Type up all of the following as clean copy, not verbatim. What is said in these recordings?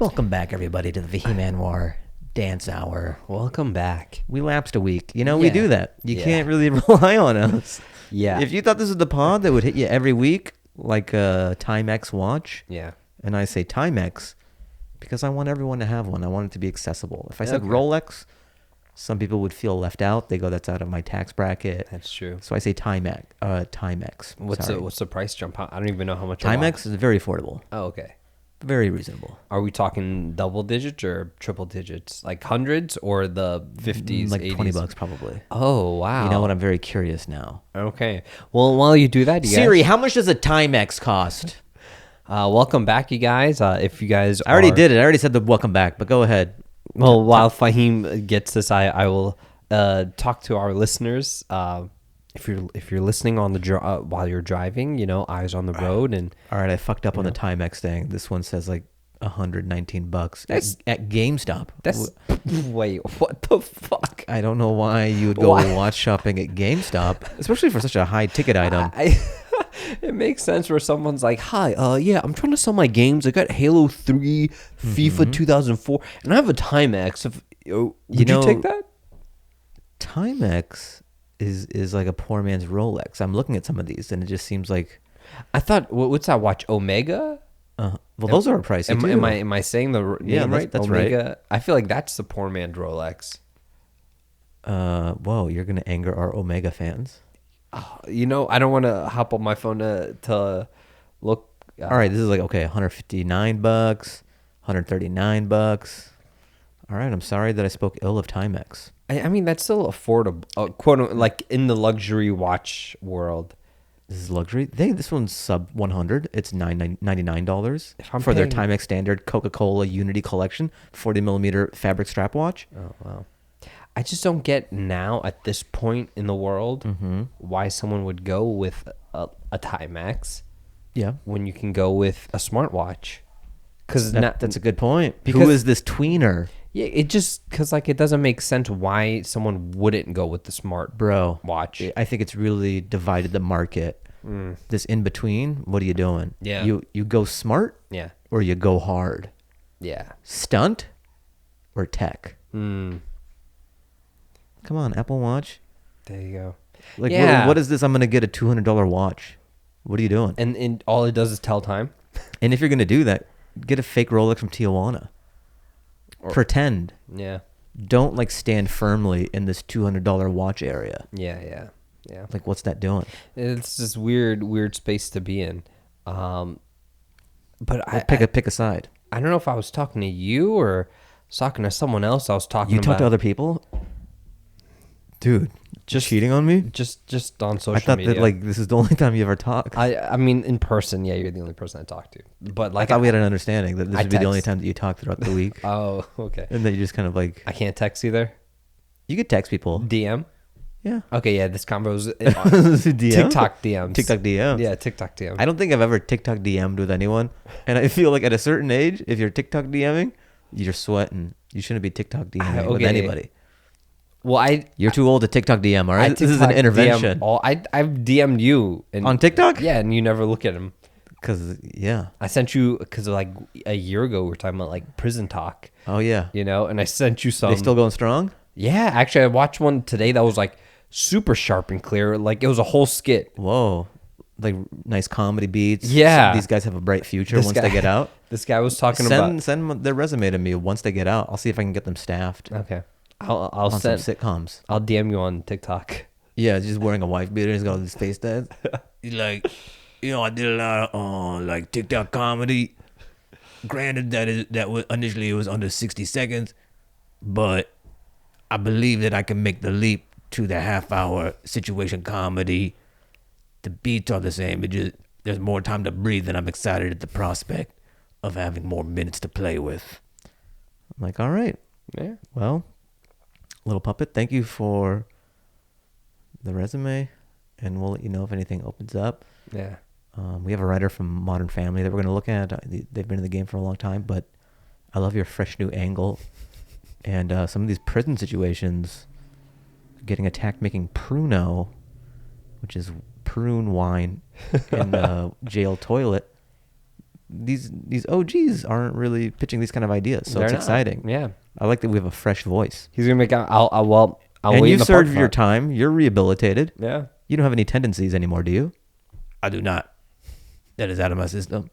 Welcome back, everybody, to the Fahim Anwar Dance Hour. Welcome back. We lapsed a week. You know, Yeah. we do that. You Yeah. can't really rely on us. Yeah. If you thought this was the pod that would hit you every week, like a Timex watch, Yeah. and I say Timex because I want everyone to have one. I want it to be accessible. If I said Okay. Rolex, some people would feel left out. They go, that's out of my tax bracket. That's true. So I say Timex. What's the price jump? I don't even know how much. Timex is very affordable. Oh, okay. Very reasonable. Are we talking double digits or triple digits? Like hundreds or the 50s, Like 80s? $20 probably. Oh, wow. You know what? I'm very curious now. Okay. Well, while you do that, you Siri, guys, how much does a Timex cost? welcome back, you guys. If you guys I already did it. I already said the welcome back, but go ahead. Well, while Fahim gets this, I will talk to our listeners. If you're listening on the while you're driving, you know, eyes on the road, and All right, I fucked up on the Timex thing. This one says like $119 at GameStop. that's wait, what the fuck? I don't know why you would go watch shopping at GameStop, especially for such a high ticket item. It makes sense where someone's like, "Hi, yeah, I'm trying to sell my games. I got Halo 3, FIFA 2004, and I have a Timex. Would you take that?" Timex is like a poor man's Rolex. I'm looking at some of these, and it just seems like. I thought, what's that watch? Omega? Well, those are pricey too. Am I saying the name right? That's Omega? right. I feel like that's the poor man's Rolex. Whoa, you're gonna anger our Omega fans. You know, I don't want to hop on my phone to look. All right, this is like okay, $159, $139. All right, I'm sorry that I spoke ill of Timex. I mean, that's still affordable, quote, like in the luxury watch world. This is luxury. This one's sub 100. It's $99 If I'm for their paying- Timex Standard Coca-Cola Unity Collection 40mm fabric strap watch. Oh wow. I just don't get now at this point in the world why someone would go with a Timex Yeah, when you can go with a smartwatch. Because that's a good point. Who because- is this tweener, yeah, it just because like it doesn't make sense why someone wouldn't go with the smart bro? watch. I think it's really divided the market. This in between, what are you doing? Yeah. you go smart Yeah, or you go hard, yeah. stunt or tech. Mm, Come on, Apple Watch. there you go. Like, Yeah. what is this? I'm gonna get a $200 watch. What are you doing? And all it does is tell time. And if you're gonna do that, get a fake Rolex from Tijuana. Pretend. Yeah, Don't like stand firmly in this $200 watch area. yeah. Like, what's that doing? It's this weird space to be in. But Like, I pick a side. I don't know if I was talking to you or was talking to someone else. I was talking You about talk to other people, dude. Just cheating on me? just on social I thought media. that like this is the only time you ever talk. I mean in person, yeah, you're the only person I talk to. But I like thought we had an understanding that this I would be the only text. time that you talk throughout the week, Oh, okay. and that you just kind of like I can't text either. you could text people. DM. Yeah. Okay, yeah, this combo is DM? TikTok DMs. TikTok DMs. Yeah, TikTok DMs. I don't think I've ever TikTok DM'd with anyone, and I feel like at a certain age, if you're TikTok DMing, you're sweating. You shouldn't be TikTok DMing with okay. anybody. Well, You're too old to TikTok DM. All I right, this is an TikTok intervention DM I've DM'd you and, on TikTok. Yeah, and you never look at them. Because yeah. I sent you because like a year ago we were talking about like prison talk, Oh yeah. you know, and I sent you some. They still going strong? Yeah, actually, I watched one today that was like super sharp and clear. Like it was a whole skit. Whoa. Like nice comedy beats. Yeah. These guys have a bright future This once guy- they get out. This guy was talking about. Send their resume to me once they get out. I'll see if I can get them staffed Okay, I'll on some send. sitcoms. I'll DM you on TikTok. Yeah, just wearing a wife beater. He's got his face dead. He's like, I did a lot of like TikTok comedy. Granted, that was initially it was under 60 seconds, but I believe that I can make the leap to the half-hour situation comedy. The beats are the same. It just there's more time to breathe, and I'm excited at the prospect of having more minutes to play with. I'm like, all right, Yeah. well, little puppet, thank you for the resume, and we'll let you know if anything opens up. Yeah. We have a writer from Modern Family that we're going to look at. They've been in the game for a long time, but I love your fresh new angle. And some of these prison situations, getting attacked making pruno, which is prune wine in the jail toilet, these OGs aren't really pitching these kind of ideas, so They're it's not. exciting. Yeah. I like that we have a fresh voice. He's gonna make. I'll And wait you in the served parking your lot. time. You're rehabilitated. Yeah. You don't have any tendencies anymore, do you? I do not. That is out of my system.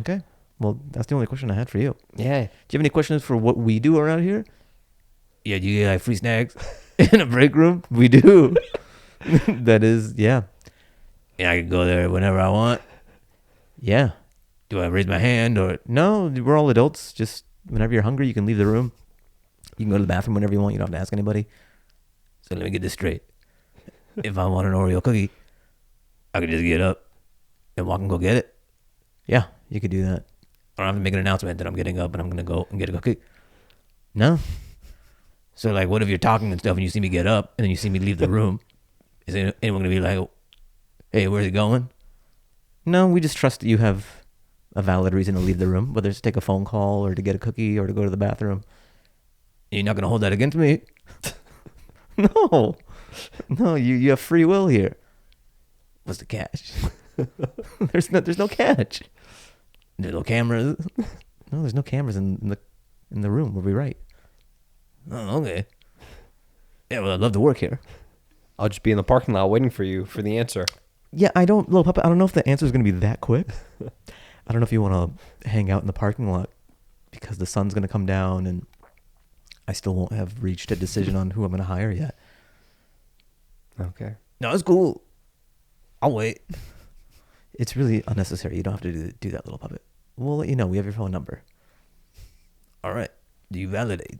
Okay. Well, that's the only question I had for you. Yeah. Do you have any questions for what we do around here? Yeah, do you get like free snacks in a break room? We do. That is, yeah. Yeah, I can go there whenever I want. Yeah. Do I raise my hand or no? We're all adults. Just whenever you're hungry, you can leave the room. You can go to the bathroom whenever you want. You don't have to ask anybody. So let me get this straight. If I want an Oreo cookie, I could just get up and walk and go get it. Yeah, you could do that. I don't have to make an announcement that I'm getting up and I'm going to go and get a cookie. No. So, like, what if you're talking and stuff and you see me get up and then you see me leave the room? Is anyone going to be like, hey, where's he going? No, we just trust that you have a valid reason to leave the room, whether it's to take a phone call or to get a cookie or to go to the bathroom. You're not going to hold that against me. No. No, you have free will here. What's the catch? There's no catch. There's no cameras. No, there's no cameras in the room. We'll be right. Oh, okay. Yeah, well, I'd love to work here. I'll just be in the parking lot waiting for you for the answer. Yeah, little puppet, I don't know if the answer is going to be that quick. I don't know if you want to hang out in the parking lot because the sun's going to come down and I still won't have reached a decision on who I'm going to hire yet. Okay. No, it's cool. I'll wait. It's really unnecessary. You don't have to do that, little puppet. We'll let you know. We have your phone number. All right. Do you validate?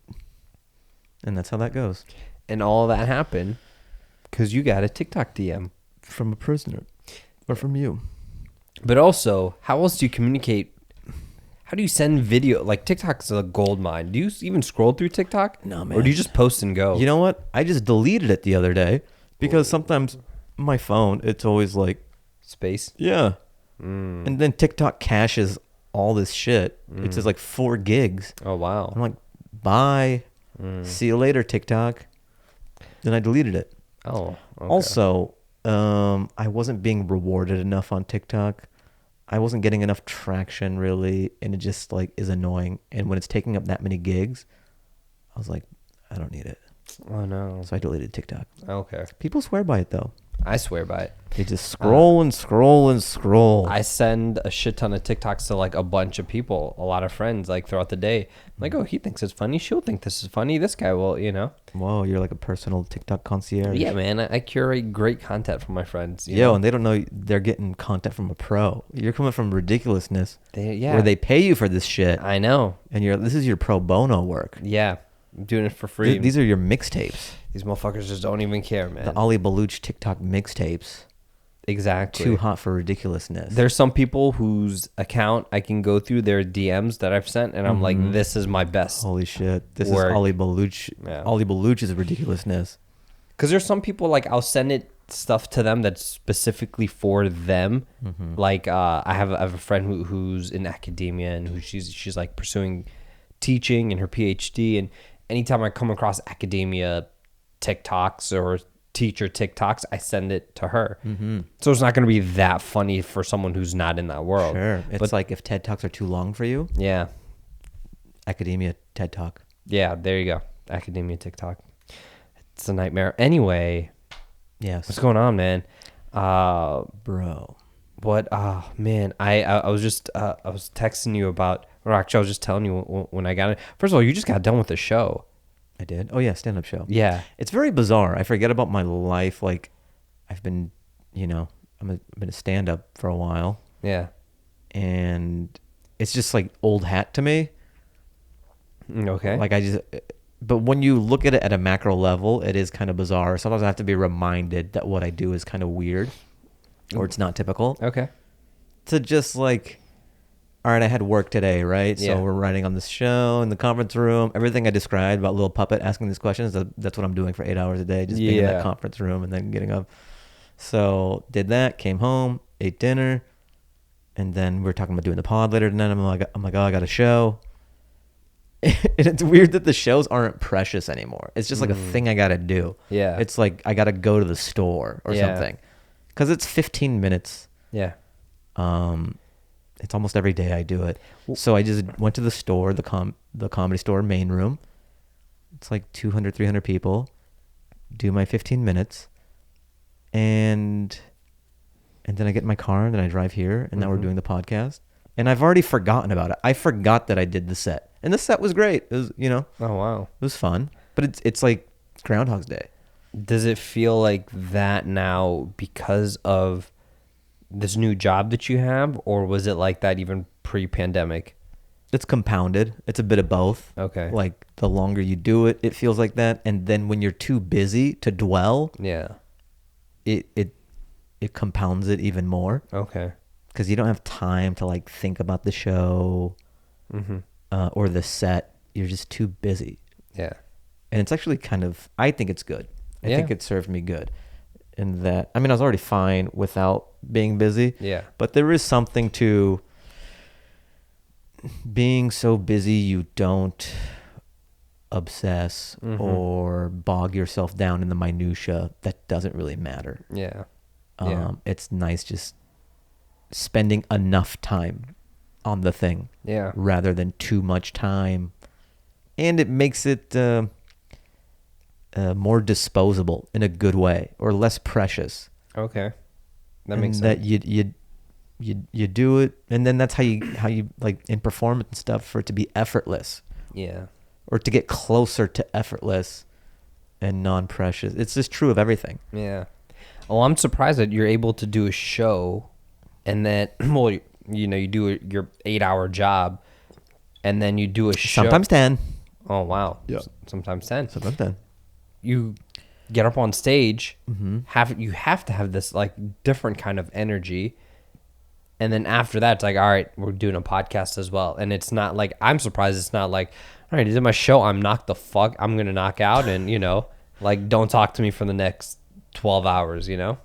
And that's how that goes. And all that happened because you got a TikTok DM. From a prisoner. Or from you. But also, how else do you communicate? How do you send video? Like, TikTok's a gold mine. Do you even scroll through TikTok? No, man. Or do you just post and go? You know what? I just deleted it the other day because sometimes my phone, it's always like, Space? yeah. And then TikTok caches all this shit. It says like 4 gigs. Oh, wow. I'm like, bye. See you later, TikTok. Then I deleted it. Oh, okay. Also, I wasn't being rewarded enough on TikTok. I wasn't getting enough traction really, and it just like is annoying. And when it's taking up that many gigs, I was like, I don't need it. Oh, no. So I deleted TikTok. Okay. People swear by it though. I swear by it. They just scroll and scroll and scroll. I send a shit ton of TikToks to like a bunch of people, a lot of friends, like throughout the day. I'm like, oh, he thinks it's funny. She'll think this is funny. This guy will, you know. Whoa, you're like a personal TikTok concierge. Yeah, man. I curate great content for my friends. Yo, and they don't know they're getting content from a pro. You're coming from ridiculousness. Yeah. Where they pay you for this shit. I know. And this is your pro bono work. Yeah. I'm doing it for free. These are your mixtapes. These motherfuckers just don't even care, man. The Ollie Baluch TikTok mixtapes. Exactly. Too hot for ridiculousness. There's some people whose account I can go through their DMs that I've sent, and I'm like, this is my best. Holy shit. This work. is Ollie Baluch. Yeah. Ollie Baluch's ridiculousness. Because there's some people, like, I'll send it stuff to them that's specifically for them. Like, I have a friend who's in academia, and who she's like pursuing teaching and her PhD, and anytime I come across academia TikToks or teacher TikToks, I send it to her. So it's not going to be that funny for someone who's not in that world. Sure. It's like if TED Talks are too long for you, Yeah. academia TED Talk. Yeah, there you go. Academia TikTok. It's a nightmare. Anyway, Yes. what's going on, man? Bro. What? Oh, man. I was just, I was texting you about, or actually I was just telling you when I got it. First of all, you just got done with the show. I did. Oh, yeah. Stand-up show. Yeah. It's very bizarre. I forget about my life. Like, I've been, I've been a stand-up for a while. Yeah. And it's just like old hat to me. Okay. Like but when you look at it at a macro level, it is kind of bizarre. Sometimes I have to be reminded that what I do is kind of weird or it's not typical. Okay. To just like, all right, I had work today, right? Yeah. So we're writing on this show in the conference room. Everything I described about Little Puppet asking these questions, that's what I'm doing for 8 hours a day, just being in that conference room and then getting up. So did that, came home, ate dinner, and then we were talking about doing the pod later tonight. I'm like, oh, I got a show. And it's weird that the shows aren't precious anymore. It's just like a thing I got to do. Yeah. It's like I got to go to the store or something. Because it's 15 minutes. Yeah. It's almost every day I do it. So I just went to the store, the comedy store main room. It's like 200, 300 people. Do my 15 minutes. And then I get in my car and then I drive here. And now we're doing the podcast. And I've already forgotten about it. I forgot that I did the set. And the set was great. It was, you know. Oh, wow. It was fun. But it's like Groundhog's Day. Does it feel like that now because of this new job that you have? Or was it like that even pre-pandemic? It's compounded. It's a bit of both. Okay. Like the longer you do it, it feels like that. And then when you're too busy to dwell, Yeah. it compounds it even more. Okay. Because you don't have time to like think about the show or the set. You're just too busy. Yeah. And it's actually kind of, I think it's good. I Yeah. think it served me good. In that, I mean, I was already fine without being busy. Yeah. But there is something to being so busy you don't obsess or bog yourself down in the minutia that doesn't really matter. Yeah. It's nice just spending enough time on the thing Yeah. rather than too much time, and it makes it more disposable in a good way, or less precious. Okay. That And makes that sense. you do it, and then that's how you like in performance and stuff, for it to be effortless Yeah. or to get closer to effortless and non-precious. It's just true of everything. Yeah. Well, I'm surprised that you're able to do a show and that, well, you know, you do your 8-hour job and then you do a show. Sometimes 10. Oh, wow. Yeah. Sometimes 10. Sometimes 10. You get up on stage, you have to have this like different kind of energy. And then after that, it's like, all right, we're doing a podcast as well. And it's not like, I'm surprised it's not like, all right, I did my show, I'm knocked the fuck, I'm going to knock out and, you know, like, don't talk to me for the next 12 hours, you know?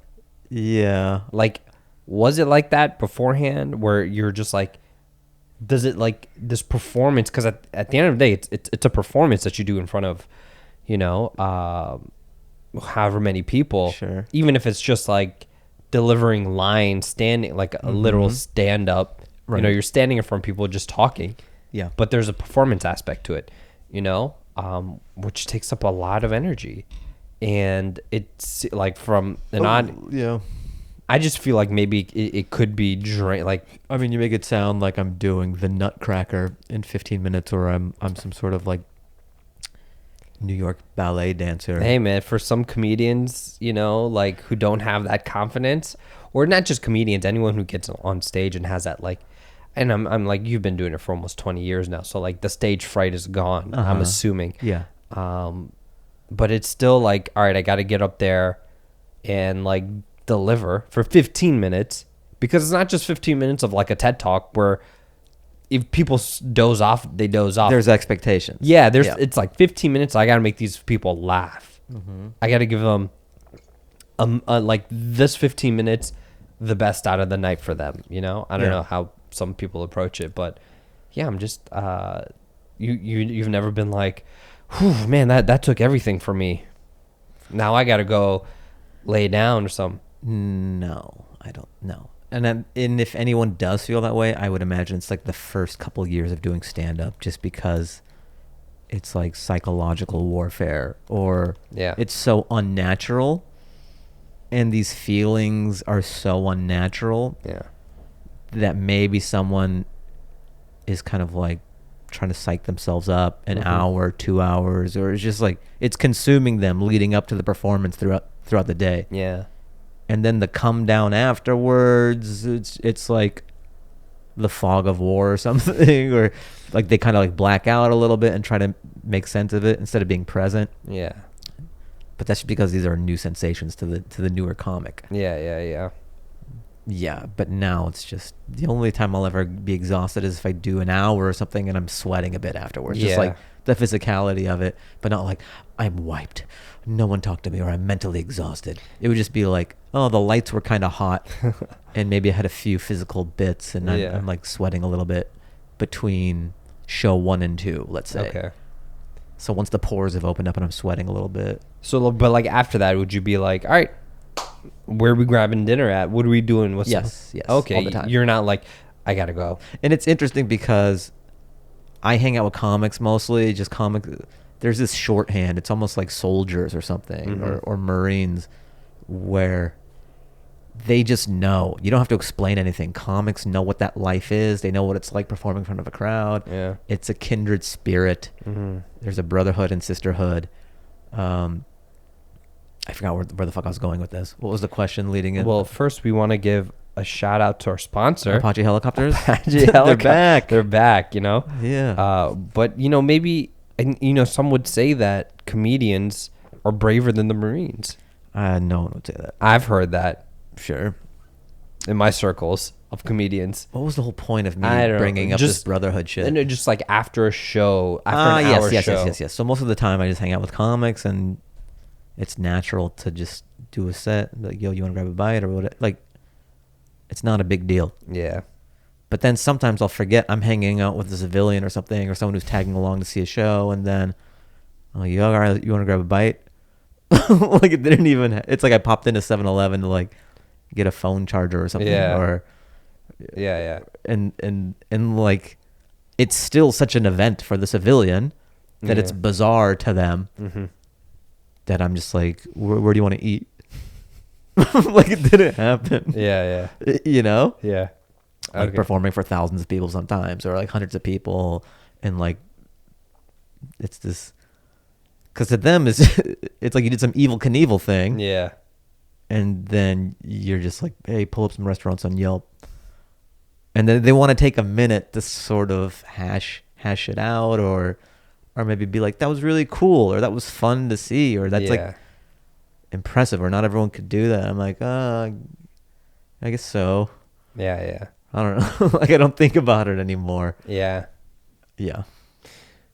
Yeah. Like, was it like that beforehand where you're just like, does it like this performance? Because at the end of the day, it's a performance that you do in front of, you know, however many people. Sure. Even if it's just like delivering lines, standing, like a literal stand up. Right. You know, you're standing in front of people just talking. Yeah. But there's a performance aspect to it, you know, which takes up a lot of energy. And it's like from an Yeah. I just feel like maybe it could be like, I mean, you make it sound like I'm doing the Nutcracker in 15 minutes, or I'm some sort of like New York ballet dancer. hey man, for some comedians, you know, like who don't have that confidence, or not just comedians, anyone who gets on stage and has that like, and I'm like, you've been doing it for almost 20 years now, so like the stage fright is gone. I'm assuming. Yeah. But it's still like, all right, I got to get up there and like deliver for 15 minutes, because it's not just 15 minutes of like a TED talk where if people doze off, they doze off. There's expectations. Yeah, it's like 15 minutes. I got to make these people laugh. I got to give them like this 15 minutes, the best out of the night for them. You know, I don't know how some people approach it, but yeah, I'm just you've never been like, whew, man, that took everything for me. Now I got to go lay down or something. No, I don't know. And if anyone does feel that way, I would imagine it's like the first couple years of doing stand-up, just because it's like psychological warfare, or it's so unnatural, and these feelings are so unnatural that maybe someone is kind of like trying to psych themselves up an hour, 2 hours, or it's just like it's consuming them leading up to the performance throughout the day. Yeah. And then the come down afterwards, it's like the fog of war or something, or like they kind of like black out a little bit and try to make sense of it instead of being present. Yeah. But that's because these are new sensations to the newer comic. Yeah. Yeah, but now it's just the only time I'll ever be exhausted is if I do an hour or something and I'm sweating a bit afterwards. Just like the physicality of it, but not like I'm wiped, no one talked to me, or I'm mentally exhausted. It would just be like, oh, the lights were kind of hot and maybe I had a few physical bits and I'm like sweating a little bit between show 1 and 2, let's say. Okay. So once the pores have opened up and I'm sweating a little bit. So, but like after that, would you be like, all right, where are we grabbing dinner at? What are we doing? Yes. Okay. All the time. You're not like, I gotta go. And it's interesting because I hang out with comics mostly, just comic. There's this shorthand. It's almost like soldiers or something, or Marines, where they just know. You don't have to explain anything. Comics know what that life is. They know what it's like performing in front of a crowd. Yeah. It's a kindred spirit. There's a brotherhood and sisterhood. I forgot where the fuck I was going with this. What was the question leading in? Well, first we want to give a shout out to our sponsor, Apache Helicopters. Apache They're back. They're back, you know? Yeah. But, you know, maybe, and you know, some would say that comedians are braver than the Marines. No one would say that. I've heard that Sure. in my circles of comedians. What was the whole point of me I don't know. bringing up Just- this brotherhood shit? And just like after a show, after an hour show. Yes. So most of the time I just hang out with comics, and it's natural to just do a set. Like, yo, you want to grab a bite or whatever? Like, it's not a big deal. Yeah. But then sometimes I'll forget I'm hanging out with a civilian or something, or someone who's tagging along to see a show, and then, oh, you all right? You want to grab a bite? Like, it didn't even. It's like I popped into 7-Eleven to like get a phone charger or something. Yeah. Or Yeah. and like, it's still such an event for the civilian that it's Yeah. bizarre to them. That I'm just like, where do you want to eat? Like, it didn't happen. Yeah. You know? Yeah. Like Okay. performing for thousands of people sometimes, or like hundreds of people, and like, it's this, because to them it's like you did some Evel Knievel thing, Yeah. and then you're just like, hey, pull up some restaurants on Yelp, and then they want to take a minute to sort of hash it out, or maybe be like, that was really cool, or that was fun to see, or that's like impressive, or not everyone could do that. I'm like, I guess so. Yeah. I don't know. Like, I don't think about it anymore. Yeah. Yeah,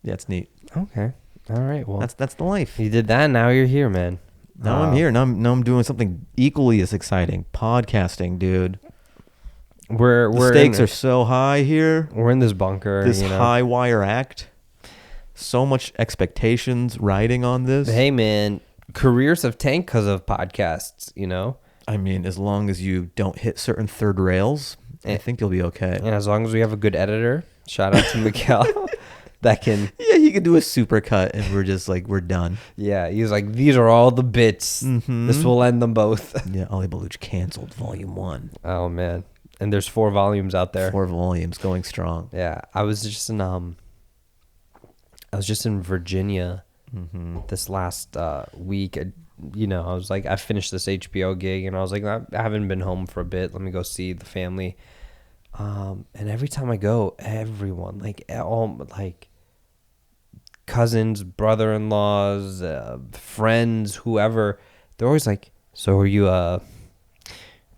it's neat. Okay. All right. Well, That's the life. you did that. Now you're here, man. Now I'm here. Now I'm doing something equally as exciting. Podcasting, dude. We're The stakes are so high here. we're in this bunker. This you know? high wire act. So much expectations riding on this. Hey, man, careers have tanked because of podcasts. You know, I mean, as long as you don't hit certain third rails, I think you'll be okay. and as long as we have a good editor, shout out to Miguel, that can. Yeah, he could do a super cut, and we're just like, we're done. Yeah, he's like, these are all the bits. This will end them both. Yeah, Ali Baluch canceled Volume 1. Oh man, and there's 4 volumes out there. 4 volumes going strong. Yeah, I was just in Virginia this last week. You know, I was like, I finished this HBO gig, and I was like, I haven't been home for a bit. Let me go see the family. And every time I go, everyone, like all like cousins, brother-in-laws, friends, whoever, they're always like, so are you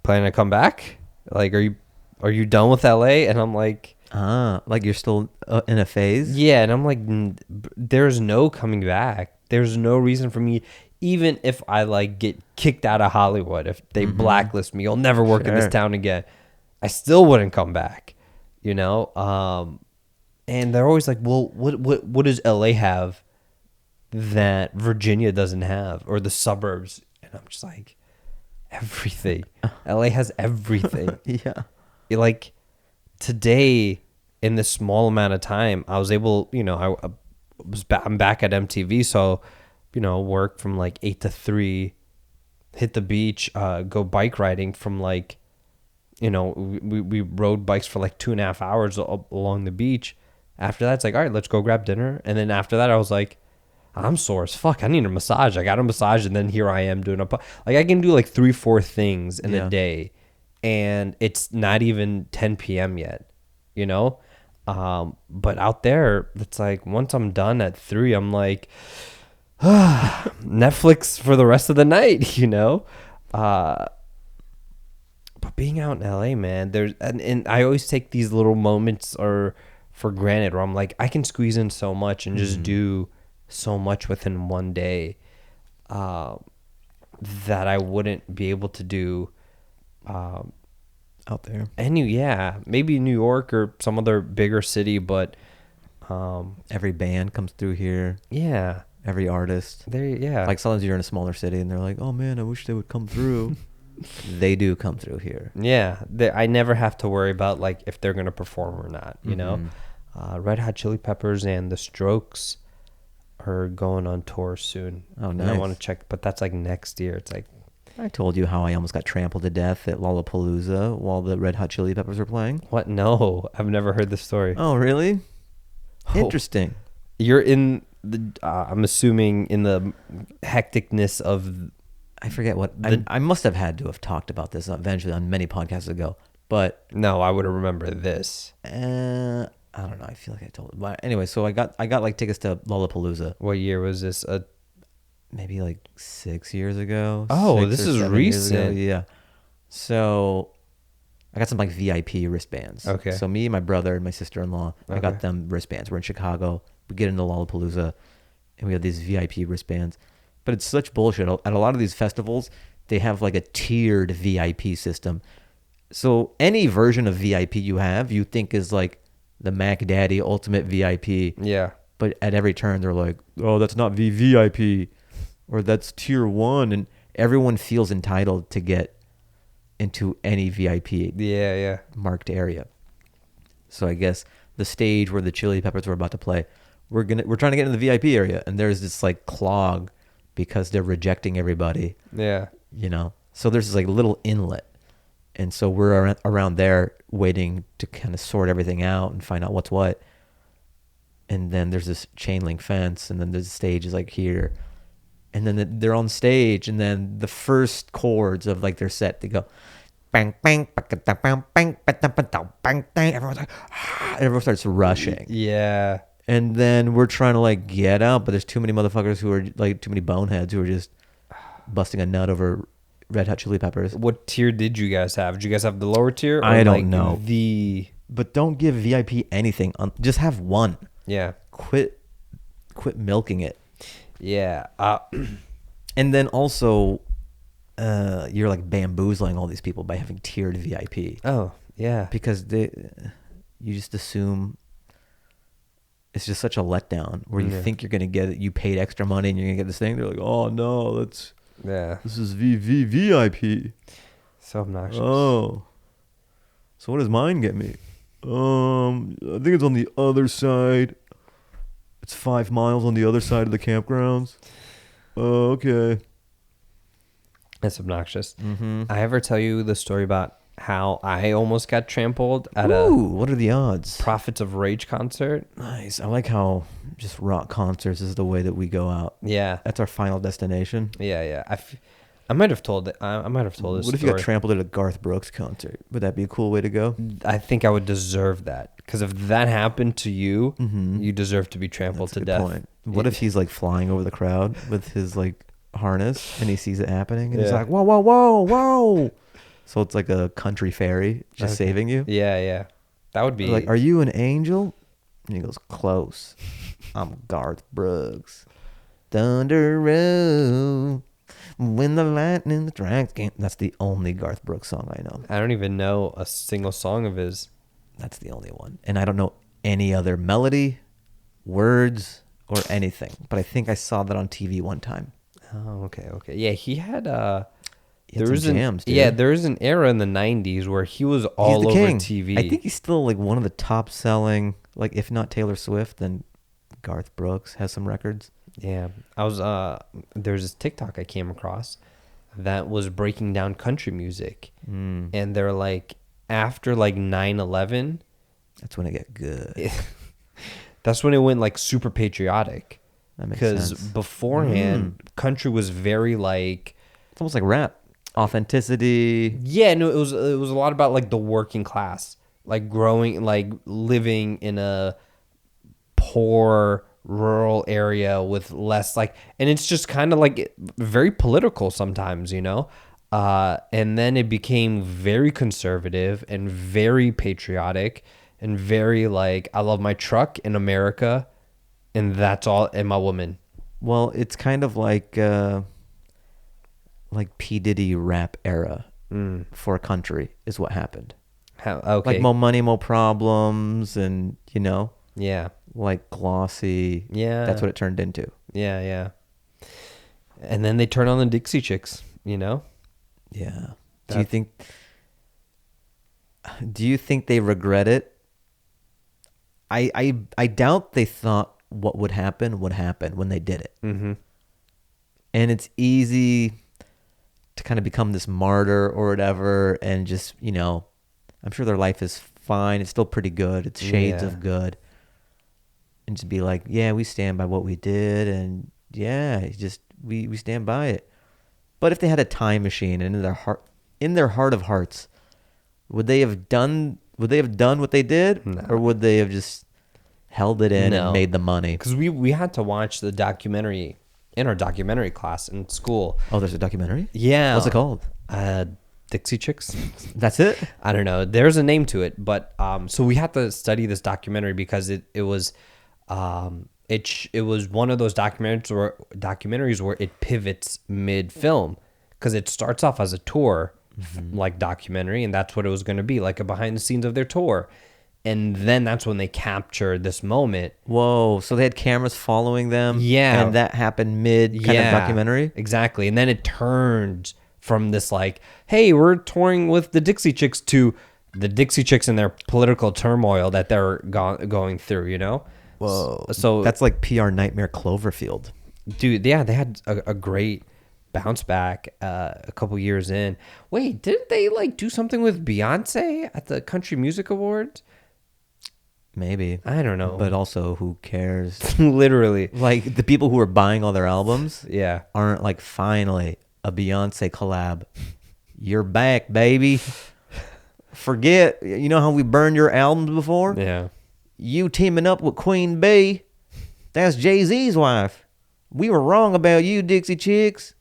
planning to come back? Like, are you done with LA? And I'm like, Like you're still in a phase? yeah. And I'm like, there's no coming back. There's no reason for me, even if I like get kicked out of Hollywood, if they blacklist me, you'll never work in this town again, I still wouldn't come back, you know? And they're always like, well, what does LA have that Virginia doesn't have, or the suburbs? And I'm just like, everything. LA has everything. Yeah. Like today, in this small amount of time, I was able, you know, I'm back at MTV, so, you know, work from like 8 to 3, hit the beach, go bike riding from like, you know, we rode bikes for like 2.5 hours along the beach. After that, it's like, all right, let's go grab dinner. And then after that, I was like, I'm sore as fuck. I need a massage. I got a massage, and then here I am doing like, I can do like 3-4 things in a day, and it's not even 10 p.m. yet, you know? But out there, it's like, once I'm done at 3, I'm like, Netflix for the rest of the night, you know? But being out in LA, man, there's, and I always take these little moments for granted, where I'm like, I can squeeze in so much and just do so much within one day, that I wouldn't be able to do Out there. Maybe New York or some other bigger city, but Every band comes through here. Every artist. there, Like sometimes you're in a smaller city and they're like, oh man, I wish they would come through. they do come through here. Yeah, I never have to worry about like if they're gonna perform or not. You know, Red Hot Chili Peppers and The Strokes are going on tour soon. Oh, And nice. I want to check, but that's like next year. It's like, I told you how I almost got trampled to death at Lollapalooza while the Red Hot Chili Peppers were playing. what? No, I've never heard this story. Oh, really? Oh. Interesting. You're in the. I'm assuming in the hecticness of. I forget what I must have had to have talked about this eventually on many podcasts ago, but No, I would remember this. I don't know. I feel like I told it. But anyway, so I got like tickets to Lollapalooza What year was this? maybe like 6 years ago. Oh, 6 this or is 7 years ago. recent. Yeah. So I got some like VIP wristbands. Okay. So me, my brother, and my sister-in-law, I Okay. got them wristbands. We're in Chicago. We get into Lollapalooza, and we have these VIP wristbands. But it's such bullshit. At a lot of these festivals, they have like a tiered VIP system. So any version of VIP you have, you think is like the Mac Daddy Ultimate VIP. Yeah. But at every turn, they're like, oh, that's not VVIP, or that's tier 1. And everyone feels entitled to get into any VIP Yeah. marked area. So I guess the stage where the Chili Peppers were about to play, we're trying to get in the VIP area, and there's this like clog because they're rejecting everybody, Yeah. you know. So there's this like little inlet, and so we're around there waiting to kind of sort everything out and find out what's what. And then there's this chain link fence, and then the stage is like here, and then they're on stage, and then the first chords of like their set, they go bang bang bang bang bang bang bang. Everyone's like, ah, and everyone starts rushing. Yeah. And then we're trying to like get out, but there's too many motherfuckers who are like too many boneheads who are just busting a nut over Red Hot Chili Peppers. What tier did you guys have? Did you guys have the lower tier? Or I don't like know. But don't give VIP anything. Just have one. Yeah. Quit milking it. Yeah. And then also, you're like bamboozling all these people by having tiered VIP Oh, yeah. because you just assume it's just such a letdown where you think you're gonna get it. You paid extra money and you're gonna get this thing. They're like, oh no, Yeah. this is VIP. So obnoxious. Oh, so what does mine get me? I think it's on the other side. It's 5 miles on the other side of the campgrounds. Oh, okay. That's obnoxious. Mm-hmm. I ever tell you the story about how I almost got trampled at Ooh, what are the odds? a Prophets of Rage concert? Nice. I like how just rock concerts is the way that we go out. Yeah. That's our final destination. Yeah. I might have told it. I might have told this What if you got trampled at a Garth Brooks concert? Would that be a cool way to go? I think I would deserve that. Because if that happened to you, you deserve to be trampled That's a to good death. point. What if he's like flying over the crowd with his like harness and he sees it happening and he's like, whoa, whoa, whoa, whoa. So it's like a country fairy just saving you. Yeah. That would be Like, are you an angel? And he goes, close. I'm Garth Brooks. Thunder Road. When the lightning strikes. That's the only Garth Brooks song I know. I don't even know a single song of his. That's the only one. And I don't know any other melody, words, or anything. But I think I saw that on TV one time. Oh, okay. Yeah, he had He had some jams, dude. yeah, there was an era in the 90s where he was all He's the over king. TV. I think he's still like one of the top selling, like if not Taylor Swift, then Garth Brooks has some records. Yeah, I was there's this TikTok I came across that was breaking down country music, and they're like after like 9/11, That's when it get good. that's when it went like super patriotic. That makes Because sense. beforehand, country was very like It's almost like rap. Authenticity. yeah, no, it was a lot about like the working class, like growing, like living in a poor rural area with less like, and it's just kind of like very political sometimes, you know. And then it became very conservative and very patriotic and very like I love my truck in America, and that's all, and my woman. Well, it's kind of like P. Diddy rap era for a country is what happened. Okay. Like more money, more problems, and you know, Yeah. like glossy. Yeah. That's what it turned into. Yeah. And then they turn on the Dixie Chicks, you know? Yeah. Do you think they regret it? I doubt they thought what would happen when they did it. Mm-hmm. And it's easy to kind of become this martyr or whatever, and just, I'm sure their life is fine. It's still pretty good. It's shades of good. And just be like, yeah, we stand by what we did, and yeah, we stand by it. But if they had a time machine, and in their heart of hearts, would they have done what they did? No. Or would they have just held it in and made the money? Because we had to watch the documentary in our documentary class in school. Oh, there's a documentary? Yeah. What's it called? Dixie Chicks. That's it? I don't know. There's a name to it, but so we had to study this documentary because it was one of those documentaries where it pivots mid film, because it starts off as a tour like documentary, and that's what it was going to be, like a behind the scenes of their tour. And then that's when they captured this moment. Whoa! So they had cameras following them. Yeah, and that happened mid kind of documentary. Exactly, and then it turned from this like, hey, we're touring with the Dixie Chicks, to the Dixie Chicks and their political turmoil that they're going through. Whoa! So that's like PR Nightmare Cloverfield, dude. Yeah, they had a great bounce back a couple years in. Wait, didn't they like do something with Beyonce at the Country Music Awards? Maybe. I don't know. But also, who cares? Literally. Like, the people who are buying all their albums aren't like, finally, a Beyonce collab. You're back, baby. Forget, you know how we burned your albums before? Yeah. You teaming up with Queen Bee. That's Jay-Z's wife. We were wrong about you, Dixie Chicks.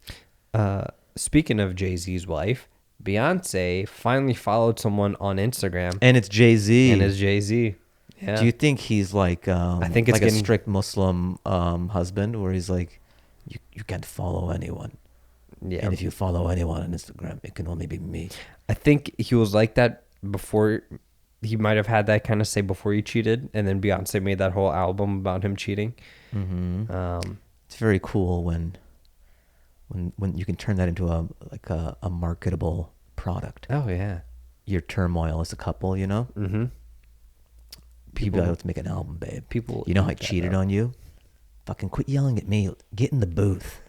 Speaking of Jay-Z's wife, Beyonce finally followed someone on Instagram. And it's Jay-Z. And it's Jay-Z. Yeah. Do you think he's like I think it's like a strict Muslim husband, where he's like, you can't follow anyone. Yeah. And if you follow anyone on Instagram, it can only be me. I think he was like that before. He might have had that kind of say before he cheated, and then Beyonce made that whole album about him cheating. Mm-hmm. It's very cool when you can turn that into a marketable product. Oh yeah. Your turmoil as a couple, Mm-hmm. People, let's make an album, babe. People, how I cheated on you? Fucking quit yelling at me. Get in the booth.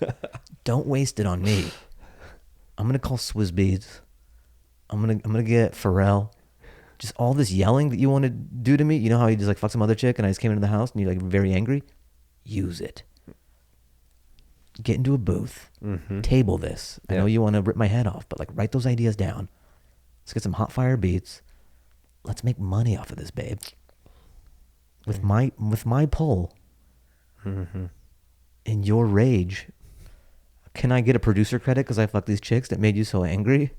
Don't waste it on me. I'm gonna call Swizz Beatz. I'm gonna get Pharrell. Just all this yelling that you want to do to me. You know how you just like fuck some other chick, and I just came into the house and you're like very angry. Use it. Get into a booth. Mm-hmm. Table this. I know you want to rip my head off, but like write those ideas down. Let's get some hot fire beats. Let's make money off of this, babe. With my pull, mm-hmm. and your rage, can I get a producer credit because I fucked these chicks that made you so angry?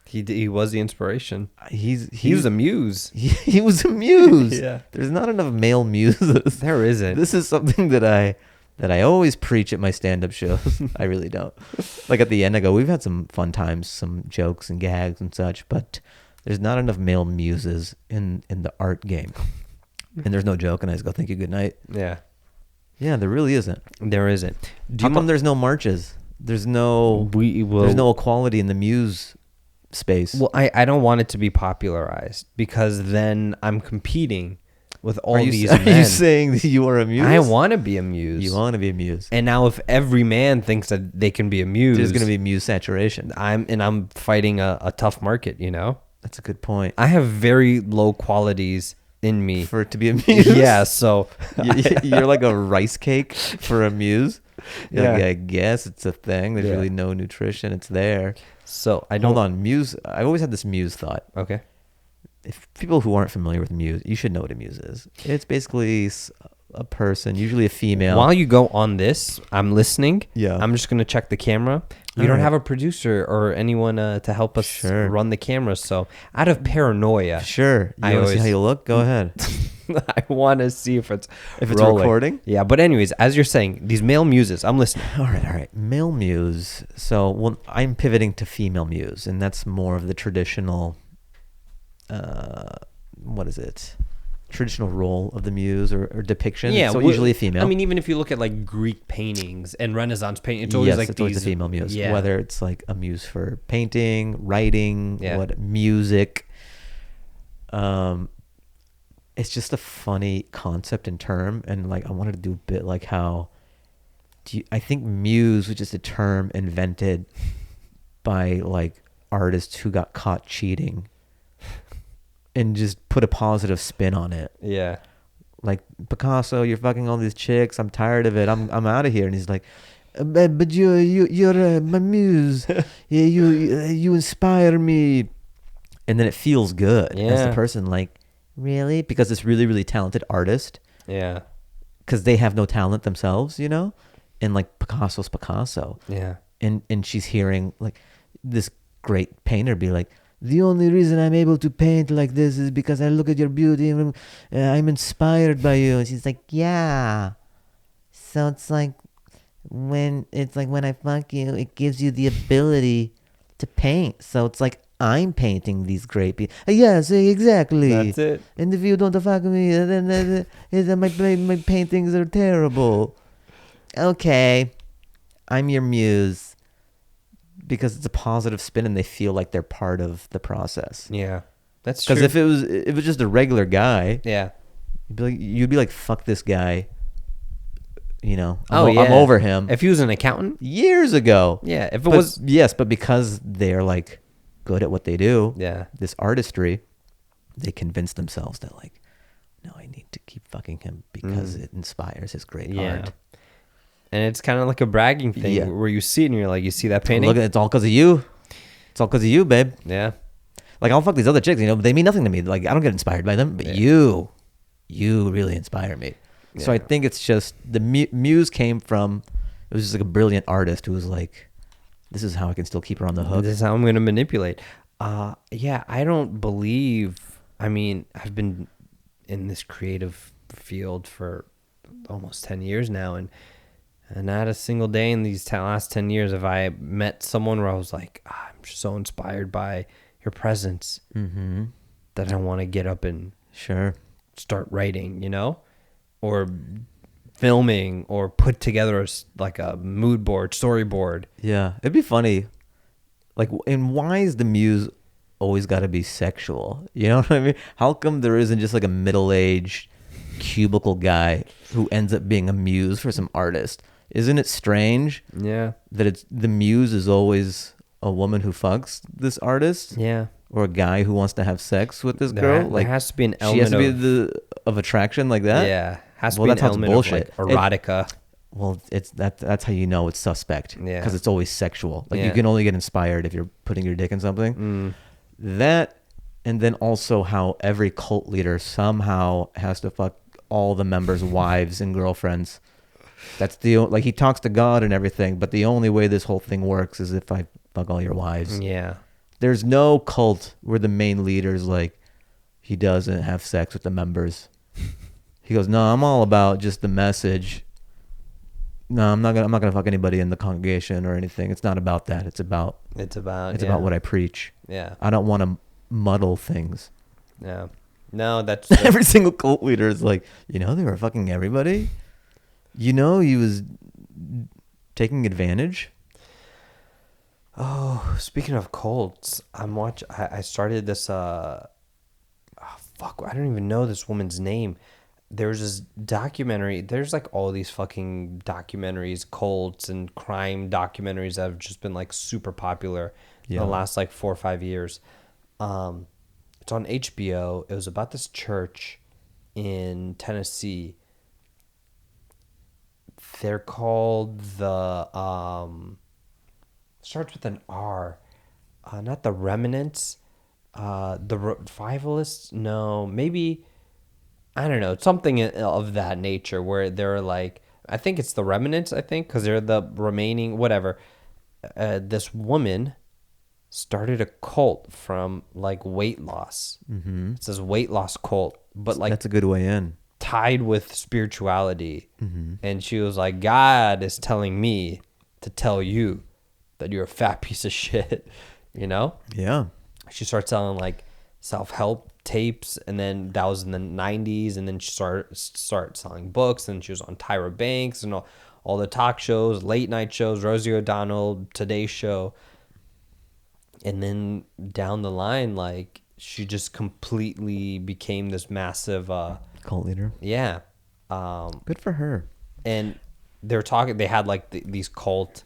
He was the inspiration. He was a muse. He was a muse. Yeah. There's not enough male muses. There isn't. This is something that I always preach at my stand-up shows. I really don't. Like at the end, I go, we've had some fun times, some jokes and gags and such, but there's not enough male muses in the art game. And there's no joke, and I just go, thank you, good night. Yeah. Yeah, there really isn't. There isn't. How come there's no marches? There's no equality in the muse space. Well, I don't want it to be popularized, because then I'm competing with all these men. Are you saying that you are a muse? I want to be a muse. You want to be a muse. And now if every man thinks that they can be a muse, there's going to be muse saturation. I'm fighting a tough market, That's a good point. I have very low qualities in me for it to be a muse. Yeah, so you're like a rice cake for a muse. Yeah, like, I guess it's a thing. There's really no nutrition. It's there. So I don't. Hold on, muse. I always had this muse thought. Okay. If people who aren't familiar with muse, you should know what a muse is. It's basically a person, usually a female. While you go on this, I'm listening. Yeah. I'm just gonna check the camera. We don't have a producer or anyone to help us run the camera. So out of paranoia, you want to see how you look? Go ahead. I want to see if it's rolling. Recording. Yeah, but anyways, as you're saying, these male muses, I'm listening. All right. Male muse. So I'm pivoting to female muse, and that's more of the traditional. What is it? traditional role of the muse or depiction. Yeah, so usually a female. I mean, even if you look at like Greek paintings and Renaissance painting, it's always like it's always a female muse. Yeah. Whether it's like a muse for painting, writing, music. It's just a funny concept and term, and like I wanted to do a bit like how. I think muse was just a term invented by like artists who got caught cheating, and just put a positive spin on it. Yeah. Like, Picasso, you're fucking all these chicks. I'm tired of it. I'm out of here. And he's like, but you're my muse. Yeah, you inspire me. And then it feels good as the person, like, really? Because this really, really talented artist. Yeah. Because they have no talent themselves, you know? And like Picasso's Picasso. Yeah. And she's hearing like this great painter be like, the only reason I'm able to paint like this is because I look at your beauty and I'm inspired by you. And she's like, yeah. So it's like when I fuck you, it gives you the ability to paint. So it's like I'm painting these great people. Yes, exactly. That's it. And if you don't fuck me, then my paintings are terrible. Okay, I'm your muse. Because it's a positive spin and they feel like they're part of the process. Yeah, that's true. Because if it was just a regular guy, yeah, you'd be like, fuck this guy. You know, I'm over him. If he was an accountant Years ago. Yeah, if it was yes, but because they're like good at what they do, this artistry, they convince themselves that like, no, I need to keep fucking him because it inspires his great art. And it's kind of like a bragging thing where you see it and you're like, you see that painting? Look, it's all because of you. It's all because of you, babe. Yeah. Like, I'll fuck these other chicks, you know, but they mean nothing to me. Like, I don't get inspired by them, but you really inspire me. Yeah. So I think it's just the muse came from, it was just like a brilliant artist who was like, this is how I can still keep her on the hook. This is how I'm going to manipulate. Yeah, I don't believe, I mean, I've been in this creative field for almost 10 years now, and not a single day in these last 10 years have I met someone where I was like, I'm so inspired by your presence that I want to get up and start writing, you know, or filming or put together like a mood board, storyboard. Yeah, it'd be funny. Like, and why is the muse always got to be sexual? You know what I mean? How come there isn't just like a middle-aged cubicle guy who ends up being a muse for some artist? Isn't it strange? Yeah. That it's the muse is always a woman who fucks this artist? Yeah. Or a guy who wants to have sex with this girl? There has to be an element she has to be of attraction like that? Yeah. Has to be an element bullshit. Of like erotica. That's how you know it's suspect. Yeah. Because it's always sexual. Like you can only get inspired if you're putting your dick in something. That, and then also how every cult leader somehow has to fuck all the members' wives and girlfriends. That's like he talks to God and everything, but the only way this whole thing works is if I fuck all your wives. Yeah. There's no cult where the main leader's like, he doesn't have sex with the members. He goes, no, I'm all about just the message. No, I'm not gonna fuck anybody in the congregation or anything. It's not about that. It's about about what I preach. Yeah. I don't want to muddle things. Yeah. No, that's every single cult leader is like, you know, they were fucking everybody. You know, he was taking advantage. Oh, speaking of cults, I started this. I don't even know this woman's name. There's this documentary. There's like all these fucking documentaries, cults and crime documentaries that have just been like super popular in the last like 4 or 5 years. It's on HBO. It was about this church in Tennessee. They're called the starts with an R, not the Remnants, the Revivalists. No, maybe I don't know, something of that nature. Where they're like, I think it's the Remnants. I think because they're the remaining whatever. This woman started a cult from like weight loss. Mm-hmm. It says weight loss cult, but like that's a good way in. Tied with spirituality. Mm-hmm. And she was like, God is telling me to tell you that you're a fat piece of shit, you know? Yeah. She starts selling like self-help tapes, and then that was in the 90s, and then she started selling books, and she was on Tyra Banks and all the talk shows, late night shows, Rosie O'Donnell, Today Show. And then down the line, like, she just completely became this massive cult leader. Yeah. Good for her. And they had like these cult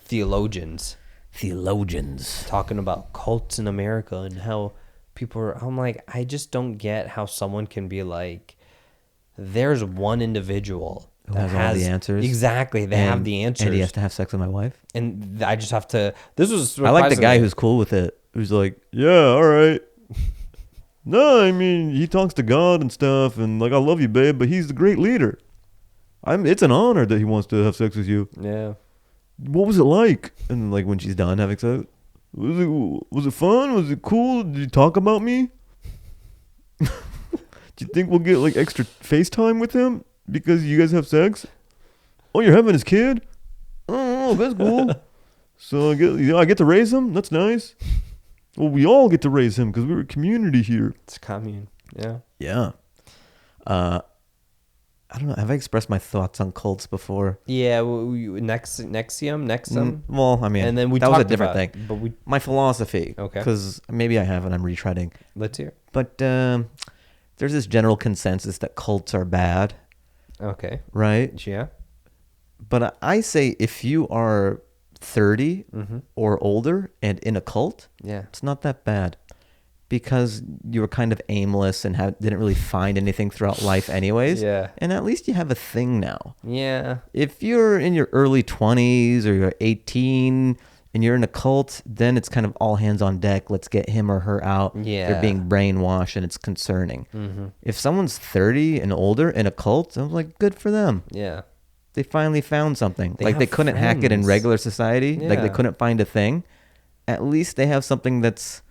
theologians talking about cults in America and how people are. I'm like, I just don't get how someone can be like, there's one individual who has all the answers. Exactly. They have the answers. And he has to have sex with my wife. And I just have to. I like the guy who's cool with it. Who's like, yeah, all right. No, I mean, he talks to God and stuff, and like, I love you, babe, but he's the great leader. It's an honor that he wants to have sex with you. Yeah. What was it like? And like when she's done having sex, was it fun? Was it cool? Did you talk about me? Do you think we'll get like extra FaceTime with him because you guys have sex? Oh, you're having his kid? Oh, that's cool. So I get to raise him. That's nice. Well, we all get to raise him because we're a community here. It's commune. Yeah. Yeah. I don't know. Have I expressed my thoughts on cults before? Yeah. Nexium. Well, I mean, and then that was a different thing. But my philosophy. Okay. Because maybe I have and I'm retreading. Let's hear. But there's this general consensus that cults are bad. Okay. Right? Yeah. But I say if you are 30 or older and in a cult, it's not that bad. Because you were kind of aimless and didn't really find anything throughout life anyways. Yeah. And at least you have a thing now. Yeah. If you're in your early 20s or you're 18 and you're in a cult, then it's kind of all hands on deck. Let's get him or her out. Yeah. They're being brainwashed and it's concerning. If someone's 30 and older in a cult, I'm like, good for them. Yeah. They finally found something. They couldn't hack it in regular society. Yeah. Like they couldn't find a thing. At least they have something that's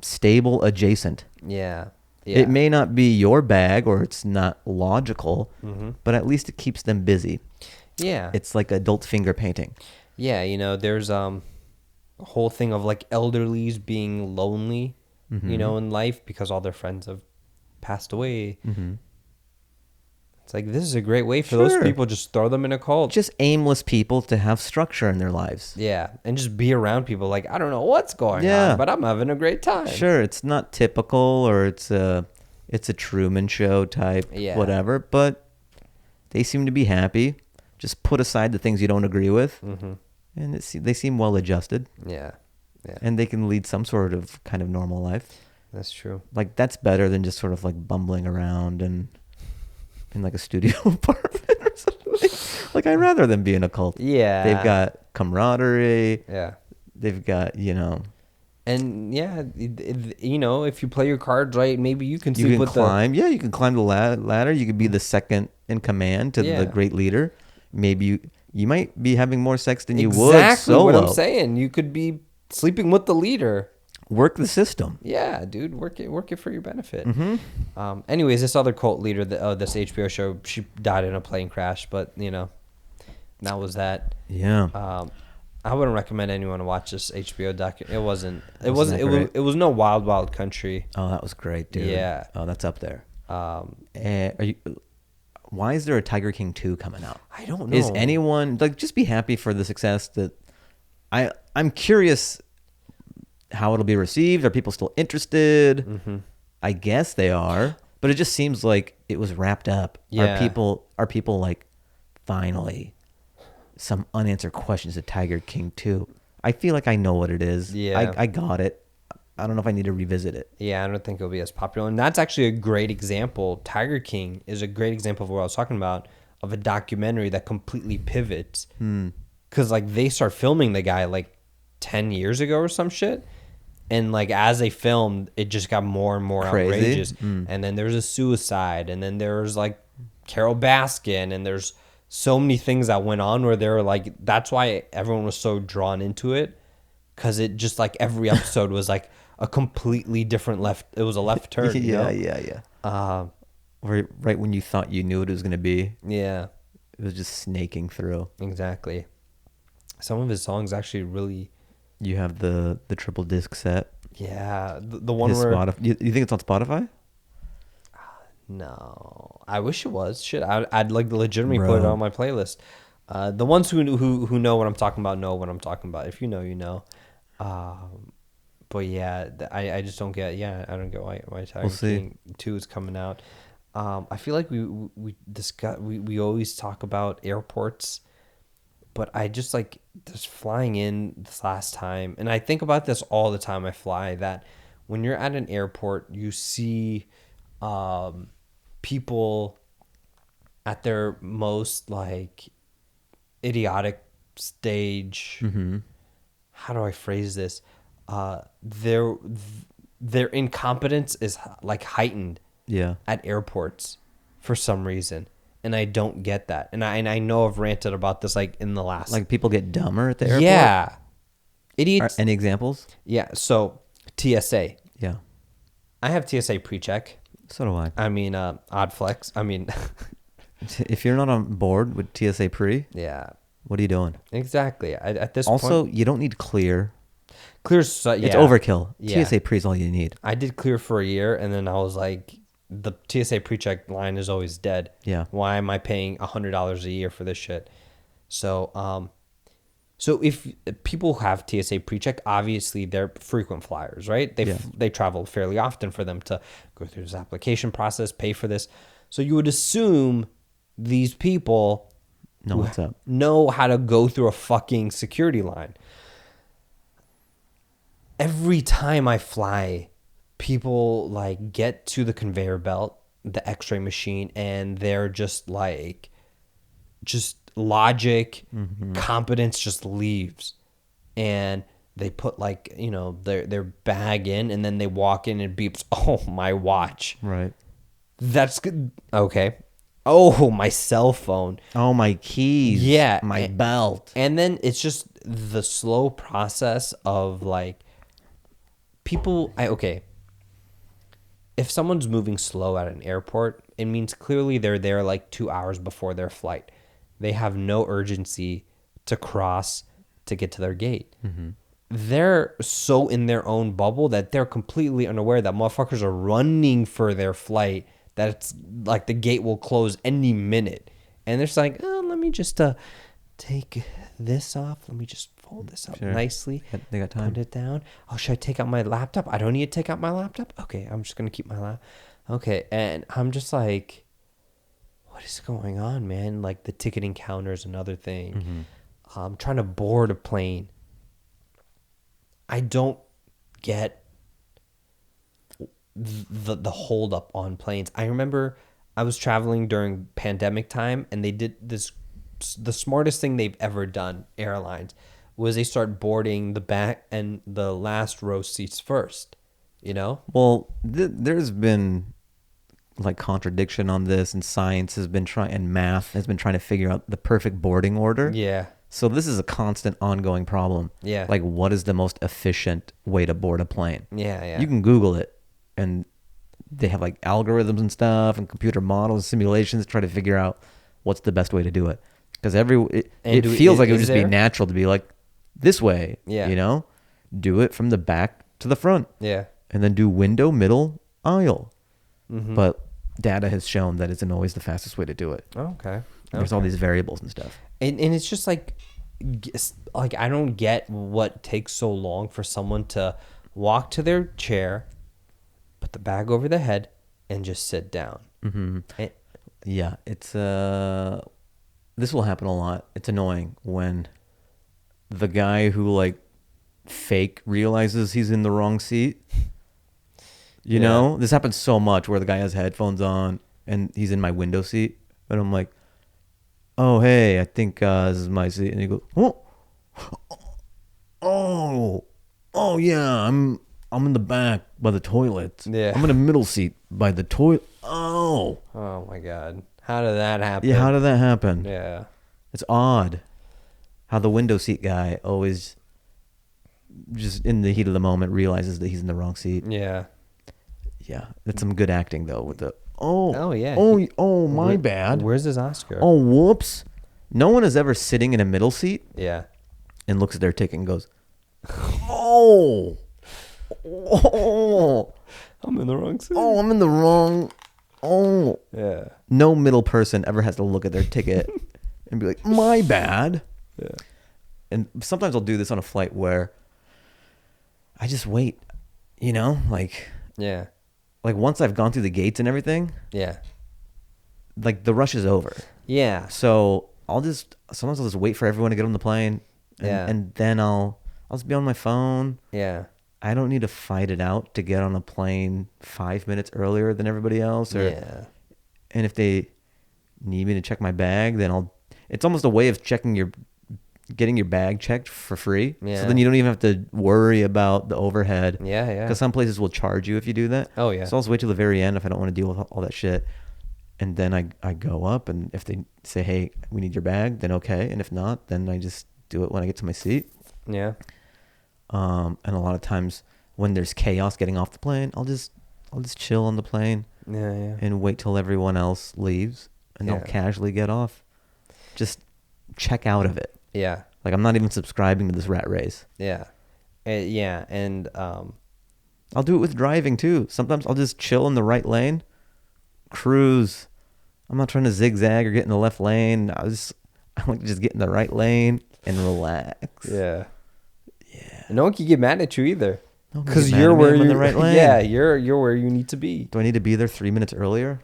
stable adjacent. Yeah. It may not be your bag or it's not logical, but at least it keeps them busy. Yeah. It's like adult finger painting. Yeah, there's a whole thing of like elderlies being lonely, in life because all their friends have passed away. It's like, this is a great way for those people. Just throw them in a cult. Just aimless people to have structure in their lives. Yeah, and just be around people like, I don't know what's going on, but I'm having a great time. Sure, it's not typical or it's a Truman Show type, whatever, but they seem to be happy. Just put aside the things you don't agree with, and they seem well adjusted. Yeah. And they can lead some sort of kind of normal life. That's true. Like, that's better than just sort of like bumbling around and in like a studio apartment or something. Like, I'd rather them be in a cult. Yeah. They've got camaraderie. Yeah. They've got, And if you play your cards right, maybe you can sleep with climb. Yeah, you can climb the ladder. You could be the second in command to the great leader. Maybe you might be having more sex than you would solo. Exactly what I'm saying. You could be sleeping with the leader. Work the system. Yeah, dude, work it for your benefit. Anyways, this other cult leader, this HBO show, she died in a plane crash, but that was that. Yeah. I wouldn't recommend anyone to watch this HBO docu. It was no Wild Wild Country. Oh, that was great, dude. Yeah. Oh, that's up there. Why is there a Tiger King 2 coming out? I don't know. Is anyone just be happy for the success that I'm curious how it'll be received. Are people still interested? I guess they are, but it just seems like it was wrapped up. Yeah. Are people like finally some unanswered questions of Tiger King 2? I feel like I know what it is. Yeah. I got it. I don't know if I need to revisit it. Yeah, I don't think it'll be as popular. And that's actually a great example. Tiger King is a great example of what I was talking about, of a documentary that completely pivots. Because they start filming the guy 10 years ago or some shit. And as they filmed, it just got more and more outrageous. And then there's a suicide. And then there's Carol Baskin. And there's so many things that went on where they were that's why everyone was so drawn into it. Because it just every episode was a completely different it was a left turn. Yeah. Right when you thought you knew what it was going to be. Yeah. It was just snaking through. Exactly. Some of his songs actually really... You have the triple disc set. Yeah, the one His where Spotify. You think it's on Spotify? no, I wish it was. Shit, I'd like legitimately put it Bro. on my playlist. The ones who know what I'm talking about know what I'm talking about. If you know, you know. But yeah, I just don't get. Yeah, I don't get why Tiger King 2 is coming out. I feel like we always talk about airports, but I just like just flying in this last time, and I think about this all the time I fly, that when you're at an airport, you see people at their most like idiotic stage. How do I phrase this? Their incompetence is like heightened Yeah. at airports for some reason, and I don't get that. And I know I've ranted about this like in the last, Like people get dumber at the airport. yeah, idiots. Any examples? Yeah, so TSA. Yeah. I have TSA pre-check. So do I. I mean, odd flex. I mean, If you're not on board with TSA pre, yeah, what are you doing? exactly. At this Also, point, you don't need clear. clear's yeah. It's overkill. Yeah. TSA pre is all you need. I did clear for a year, and then I was like, the TSA pre-check line is always dead. Yeah. Why am I paying $100 a year for this shit? So, so if people have TSA pre-check, obviously they're frequent flyers, right? They travel fairly often for them to go through this application process, pay for this. So you would assume these people Know what's up. know how to go through a fucking security line. Every time I fly, people like get to the conveyor belt, the x-ray machine, and they're just like, just logic, competence just leaves. And they put like, you know, their bag in, and then they walk in and beeps, oh, my watch. Right. That's good. Okay. Oh, my cell phone. Oh, my keys. Yeah. My belt. And then it's just the slow process of like people. Okay. If someone's moving slow at an airport, it means clearly they're there like 2 hours before their flight. They have no urgency to cross to get to their gate. They're so in their own bubble that they're completely unaware that motherfuckers are running for their flight, that it's like the gate will close any minute. And they're just like, oh, let me just take this off. Let me just fold this up nicely. They got time. Put it down. Oh, should I take out my laptop? I don't need to take out my laptop? Okay, I'm just going to keep my laptop. Okay, and I'm just like, what is going on, man? Like the ticketing counter is another thing. I'm trying to board a plane. I don't get the hold up on planes. I remember I was traveling during pandemic time, and they did this. The smartest thing they've ever done, airlines, was they start boarding the back and the last row seats first. You know? Well, there's been like contradiction on this, and science has been trying, and math has been trying to figure out the perfect boarding order. Yeah. So this is a constant ongoing problem. Yeah. Like, what is the most efficient way to board a plane? Yeah, yeah. You can Google it, and they have like algorithms and stuff and computer models, simulations to try to figure out what's the best way to do it. Because it feels like it would just be natural to be like this way. Yeah. You know, do it from the back to the front. Yeah. And then do window, middle, aisle. But data has shown that isn't always the fastest way to do it. Okay. There's all these variables and stuff. And it's just like I don't get what takes so long for someone to walk to their chair, put the bag over their head, and just sit down. Yeah, it's this will happen a lot. It's annoying when the guy who like fake realizes he's in the wrong seat. You know, this happens so much where the guy has headphones on and he's in my window seat, and I'm like, oh, hey, I think this is my seat. And he goes, oh yeah, I'm in the back by the toilet. Yeah. I'm in the middle seat by the toilet. Oh my God. How did that happen? yeah, how did that happen? Yeah. It's odd how the window seat guy always just in the heat of the moment realizes that he's in the wrong seat. Yeah. Yeah, that's some good acting though with the my bad. Where's his Oscar? Oh, whoops. No one is ever sitting in a middle seat Yeah. and looks at their ticket and goes, oh, Oh, I'm in the wrong seat. oh, I'm in the wrong. Oh, Yeah. no middle person ever has to look at their ticket and be like, my bad. Yeah. And sometimes I'll do this on a flight where I just wait, like Yeah. once I've gone through the gates and everything, Yeah. like the rush is over. Yeah. So sometimes I'll just wait for everyone to get on the plane, Yeah. and then I'll just be on my phone. Yeah. I don't need to fight it out to get on a plane 5 minutes earlier than everybody else. Yeah. And if they need me to check my bag, then it's almost a way of getting your bag checked for free. Yeah. So then you don't even have to worry about the overhead. Yeah. Yeah. Because some places will charge you if you do that. Oh, yeah. So I'll just wait till the very end if I don't want to deal with all that shit. And then I go up, and if they say, hey, we need your bag, then okay. And if not, then I just do it when I get to my seat. Yeah. And a lot of times when there's chaos getting off the plane, I'll just chill on the plane Yeah. Yeah. and wait till everyone else leaves, and I'll Yeah. casually get off. Just check out of it. Yeah. Like, I'm not even subscribing to this rat race. Yeah. Yeah. And I'll do it with driving too. Sometimes I'll just chill in the right lane, cruise. I'm not trying to zigzag or get in the left lane. I like to just get in the right lane and relax. yeah. Yeah. No one can get mad at you either. No one can Because get mad you're at me. where I'm in you the right lane. Yeah, you're where you need to be. Do I need to be there 3 minutes earlier?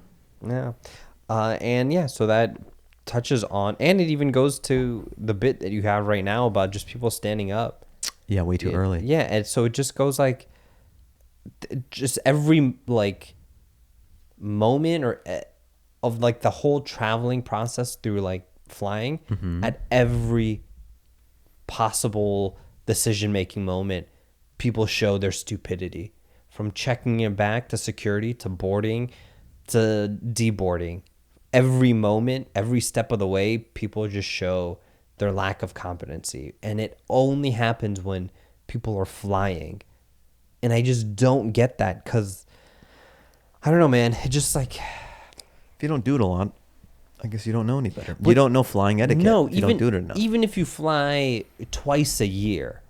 Yeah. And yeah, so that touches on, and it even goes to the bit that you have right now about just people standing up. Yeah, way too early. Yeah, and so it just goes like, just every like moment or of like the whole traveling process through like flying, at every possible decision-making moment, people show their stupidity, from checking in back to security to boarding to deboarding. Every moment, every step of the way, people just show their lack of competency. And it only happens when people are flying. And I just don't get that because, I don't know, man. It just like... If you don't do it a lot, I guess you don't know any better. You don't know flying etiquette. No, if you don't do it enough. even if you fly twice a year,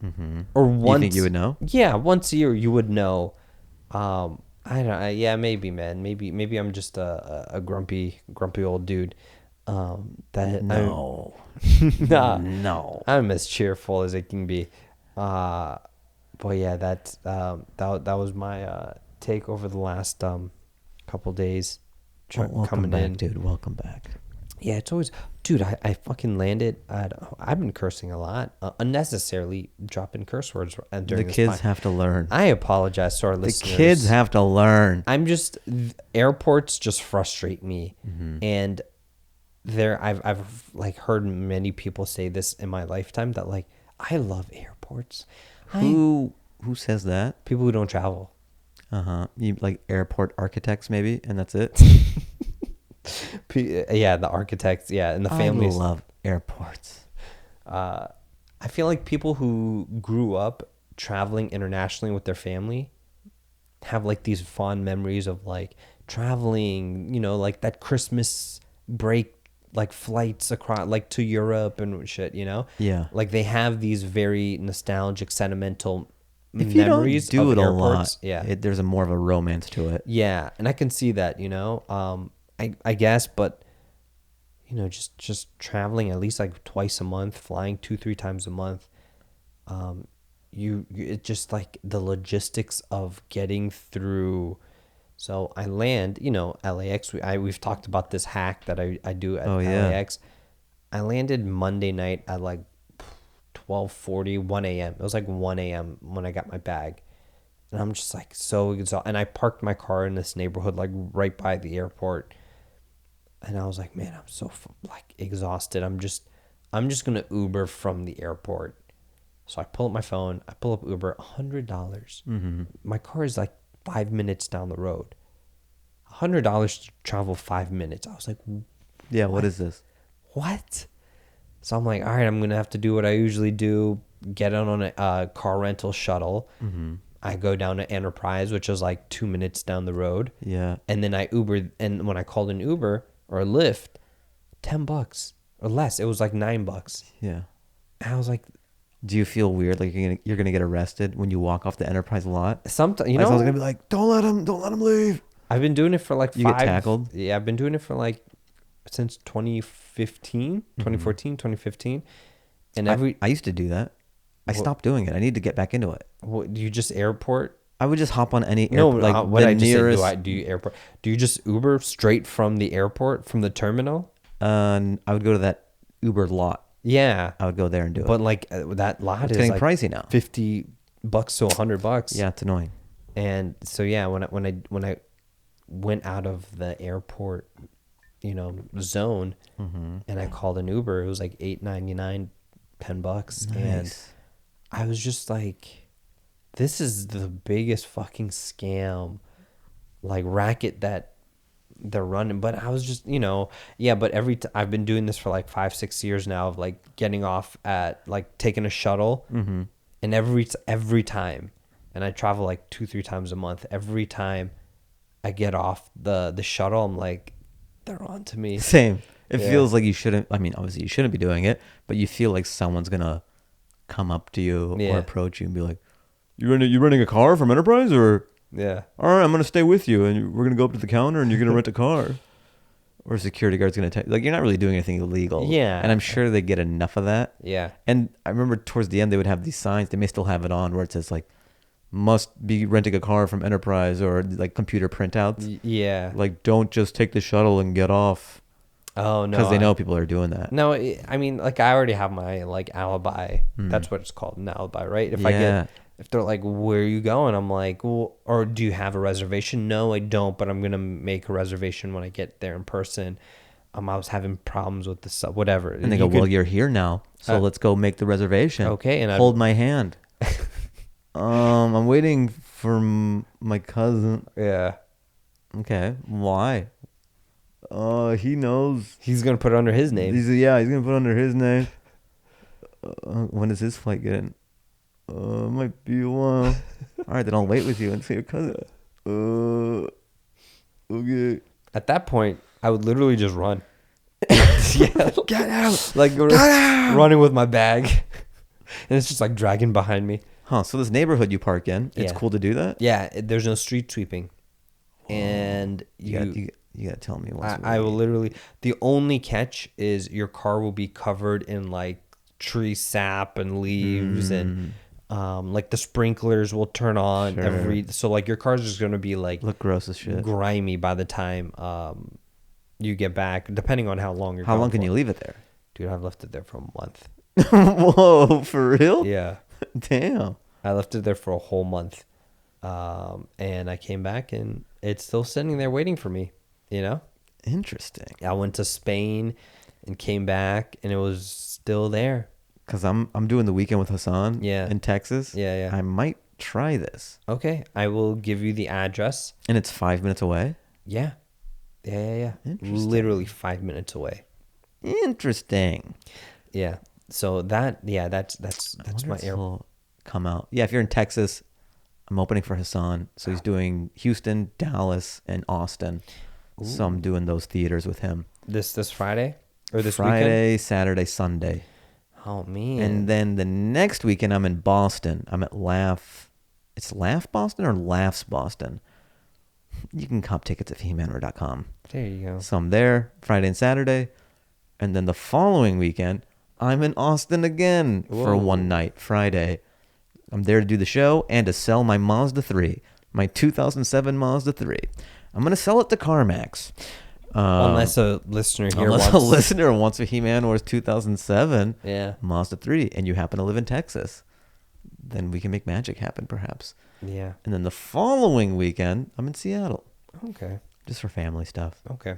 Mm-hmm. or once, You think you would know? Yeah, once a year you would know. I don't know. Yeah, maybe, man. Maybe I'm just a grumpy old dude. No. Nah, No. I'm as cheerful as it can be. But yeah, that was my take over the last couple days. Welcome back, dude. Welcome back. Yeah, it's always, dude. I fucking landed. I've been cursing a lot, unnecessarily dropping curse words during The this kids pod. have to learn. I apologize to our The listeners. kids have to learn. I'm just, airports just frustrate me, and I've like heard many people say this in my lifetime that like I love airports. Who says that? People who don't travel. You like airport architects maybe, and that's it. Yeah, the architects. Yeah, and the families. I love airports. I feel like people who grew up traveling internationally with their family have like these fond memories of like traveling, like that Christmas break, like flights across, like to Europe and shit, Yeah. Like they have these very nostalgic, sentimental If you memories don't do of it airports. a lot, there's more of a romance to it. Yeah, and I can see that, I guess, but just traveling at least like twice a month, flying 2-3 times a month, it just like the logistics of getting through. So I land, LAX. We've talked about this hack that I do at LAX. I landed Monday night at like 12:40, 1 a.m. It was like 1 a.m. when I got my bag. And I'm just like so exhausted. And I parked my car in this neighborhood, like right by the airport. And I was like, man, I'm so like exhausted. I'm just going to Uber from the airport. So I pull up my phone. I pull up Uber, $100. Mm-hmm. My car is like 5 minutes down the road. $100 to travel 5 minutes. I was like, Yeah, what is this? What? So I'm like, all right, I'm going to have to do what I usually do. Get on a car rental shuttle. Mm-hmm. I go down to Enterprise, which is like 2 minutes down the road. Yeah. And then I Ubered. And when I called an Uber or a Lyft, $10 or less. It was like $9. Yeah. And I was like, Do you feel weird like you're gonna get arrested when you walk off the Enterprise lot? Sometimes, Like, someone's gonna be like, don't let him leave. I've been doing it for like You get tackled? Yeah, I've been doing it for like since 2015, 2014, 2015. And I used to do that. I stopped doing it. I need to get back into it. Do you just airport? I would just hop on any No, like what the I just nearest. said, do you airport? Do you just Uber straight from the airport, from the terminal? I would go to that Uber lot. Yeah. I would go there and do it. But like that lot It's is getting like pricey now. $50 to $100. Yeah, it's annoying. And so yeah, when I went out of the airport, zone, and I called an Uber, it was like $8.99, $10, and I was just like, this is the biggest fucking scam, like racket that they're running. But I was just, but I've been doing this for like 5-6 years now, of like getting off at like taking a shuttle, and every time, and I travel like 2-3 times a month. Every time I get off the shuttle, I'm like, they're on to me. Same. It feels like you shouldn't. I mean, obviously you shouldn't be doing it, but you feel like someone's gonna come up to you or approach you and be like, "You renting a car from Enterprise?" Or yeah, all right, I'm gonna stay with you, and we're gonna go up to the counter, and you're gonna rent a car. Or a security guard's gonna like, you're not really doing anything illegal. Yeah, and I'm sure they get enough of that. Yeah, and I remember towards the end they would have these signs. They may still have it on where it says like, must be renting a car from Enterprise, or like computer printouts. Yeah, like don't just take the shuttle and get off. Oh no, because they know people are doing that. No, I mean, like I already have my like alibi. That's what it's called, an alibi, right? If they're like, where are you going? I'm like, well, or do you have a reservation? No, I don't, but I'm gonna make a reservation when I get there in person. I was having problems with the sub, whatever. And they go, well, you're here now, so let's go make the reservation. Okay, and hold my hand. I'm waiting for my cousin. Yeah. Okay. Why? He knows. He's gonna put it under his name. He's gonna put it under his name. When does his flight get in? It might be a while. All right, then I'll wait with you and see your cousin. Okay. At that point, I would literally just run. Yeah, get out! Like running with my bag, and it's just like dragging behind me. Huh? So this neighborhood you park in, it's cool to do that? Yeah, there's no street sweeping, and you gotta tell me what's I will literally. The only catch is your car will be covered in like tree sap and leaves, and like the sprinklers will turn on so like your car's just gonna be like look gross as shit, grimy by the time you get back, depending on how long you're. How long can you leave it there? Dude, I've left it there for a month. Whoa, for real? Yeah. Damn. I left it there for a whole month, and I came back and it's still sitting there waiting for me. Interesting. I went to Spain and came back and it was still there. Cause I'm doing the weekend with Hasan. Yeah. In Texas. Yeah. I might try this. Okay, I will give you the address. And it's 5 minutes away. Yeah. Interesting. Literally 5 minutes away. Interesting. Yeah. So that's my air. Come out. Yeah, if you're in Texas, I'm opening for Hasan. So he's doing Houston, Dallas, and Austin. Ooh. So I'm doing those theaters with him. This Friday or this Friday, weekend? Saturday, Sunday. Oh man. And then the next weekend I'm in Boston. I'm at Laugh. It's Laugh Boston or Laughs Boston. You can cop tickets at fahimanwardancehour.com. There you go. So I'm there Friday and Saturday. And then the following weekend, I'm in Austin again for one night, Friday. I'm there to do the show and to sell my Mazda 3, my 2007 Mazda 3. I'm going to sell it to CarMax. Unless a listener here wants a Fahim Anwar's 2007 Mazda 3 and you happen to live in Texas, then we can make magic happen perhaps. Yeah. And then the following weekend, I'm in Seattle. Okay. Just for family stuff. Okay.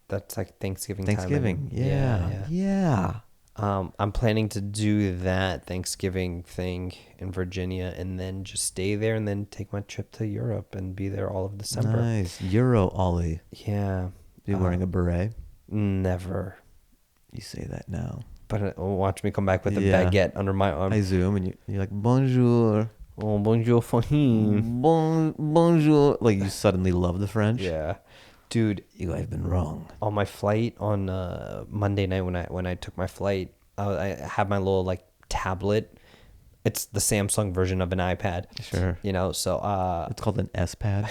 That's like Thanksgiving. Yeah. I'm planning to do that Thanksgiving thing in Virginia and then just stay there and then take my trip to Europe and be there all of December. Nice. Euro Ollie. Yeah. Be wearing a beret? Never. You say that now. But watch me come back with a baguette under my arm. I zoom and you're like, bonjour. Oh, bonjour, Fahim. Bonjour. Like you suddenly love the French. Yeah. Dude, you have been wrong. On my flight on Monday night when I took my flight, I had my little like tablet. It's the Samsung version of an iPad. Sure. You know, so It's called an S Pad.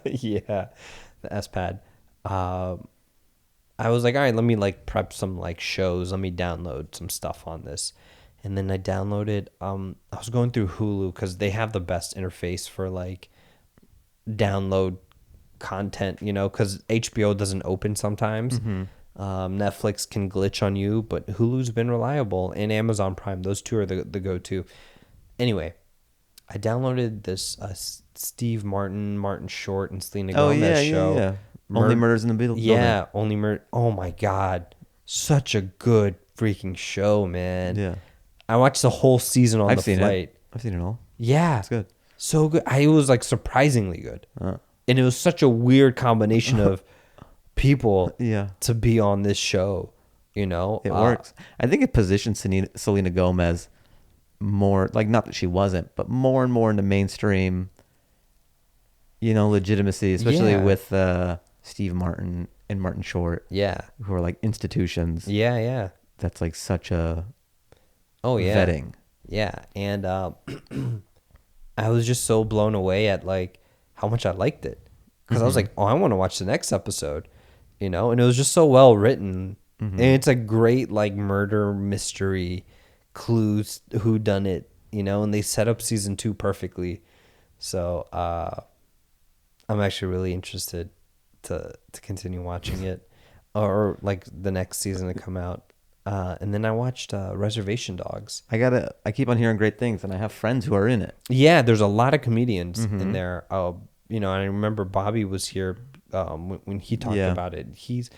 yeah, the S Pad. I was like, all right, let me like prep some like shows. Let me download some stuff on this. And then I downloaded, I was going through Hulu because they have the best interface for like download content, you know, because HBO doesn't open sometimes. Netflix can glitch on you, but Hulu's been reliable, and Amazon Prime. Those two are the go-to. Anyway, I downloaded this Steve Martin Short, and Selena Gomez show. Yeah. Only Murders in the Building. Yeah, Only Murder. Oh my God, such a good freaking show, man. Yeah. I watched the whole season on the flight. I've seen it all. Yeah, It's good. so good. It was like surprisingly good, and it was such a weird combination of people to be on this show. You know, it works. I think it positions Selena Gomez more, like, not that she wasn't, but more and more into mainstream, you know, legitimacy, especially with Steve Martin and Martin Short. Yeah, who are like institutions. Yeah. That's like such a vetting. Yeah, and I was just so blown away at like how much I liked it, because I was like, oh, I want to watch the next episode, you know. And it was just so well written, and it's a great like murder mystery, clues, who done it, you know. And they set up season 2 perfectly, so I'm actually really interested to continue watching it, or like the next season to come out. And then I watched Reservation Dogs. I keep on hearing great things, and I have friends who are in it. Yeah, there's a lot of comedians in there. You know, I remember Bobby was here when he talked about it. He's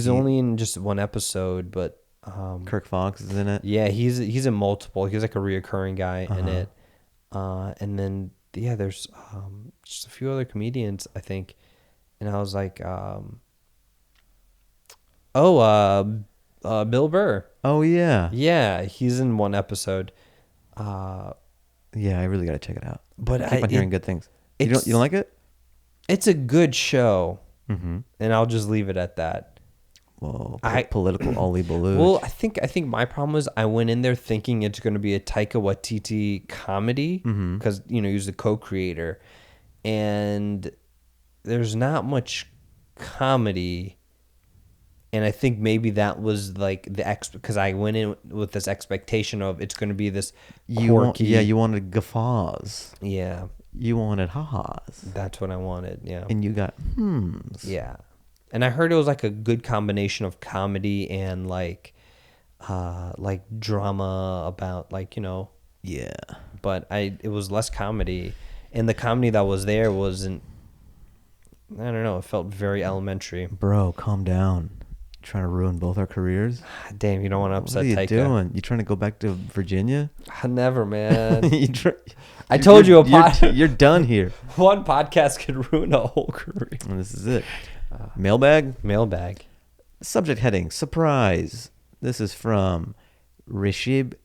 only in just one episode, but Kirk Fox is in it. Yeah, he's in multiple. He's like a reoccurring guy in it. And then there's just a few other comedians, I think. And I was like, Bill Burr. Oh yeah. Yeah, he's in one episode. Yeah, I really got to check it out. But I keep on hearing good things. You don't like it? It's a good show, and I'll just leave it at that. Whoa, political Ollie Baloo. Well, I think my problem was I went in there thinking it's going to be a Taika Waititi comedy, because you know he's the co-creator, and there's not much comedy. And I think maybe that was like because I went in with this expectation of it's going to be this quirky. You wanted guffaws. Yeah. You wanted ha-has. That's what I wanted, yeah. And you got hmms. Yeah. And I heard it was like a good combination of comedy and like drama about like, you know. Yeah. But it was less comedy. And the comedy that was there wasn't, I don't know, it felt very elementary. Bro, calm down. Trying to ruin both our careers? Damn, you don't want to upset Taika. What are you doing? You trying to go back to Virginia? Never, man. I told you you're done here. One podcast could ruin a whole career. And this is it. Mailbag. Subject heading, surprise. This is from Rishib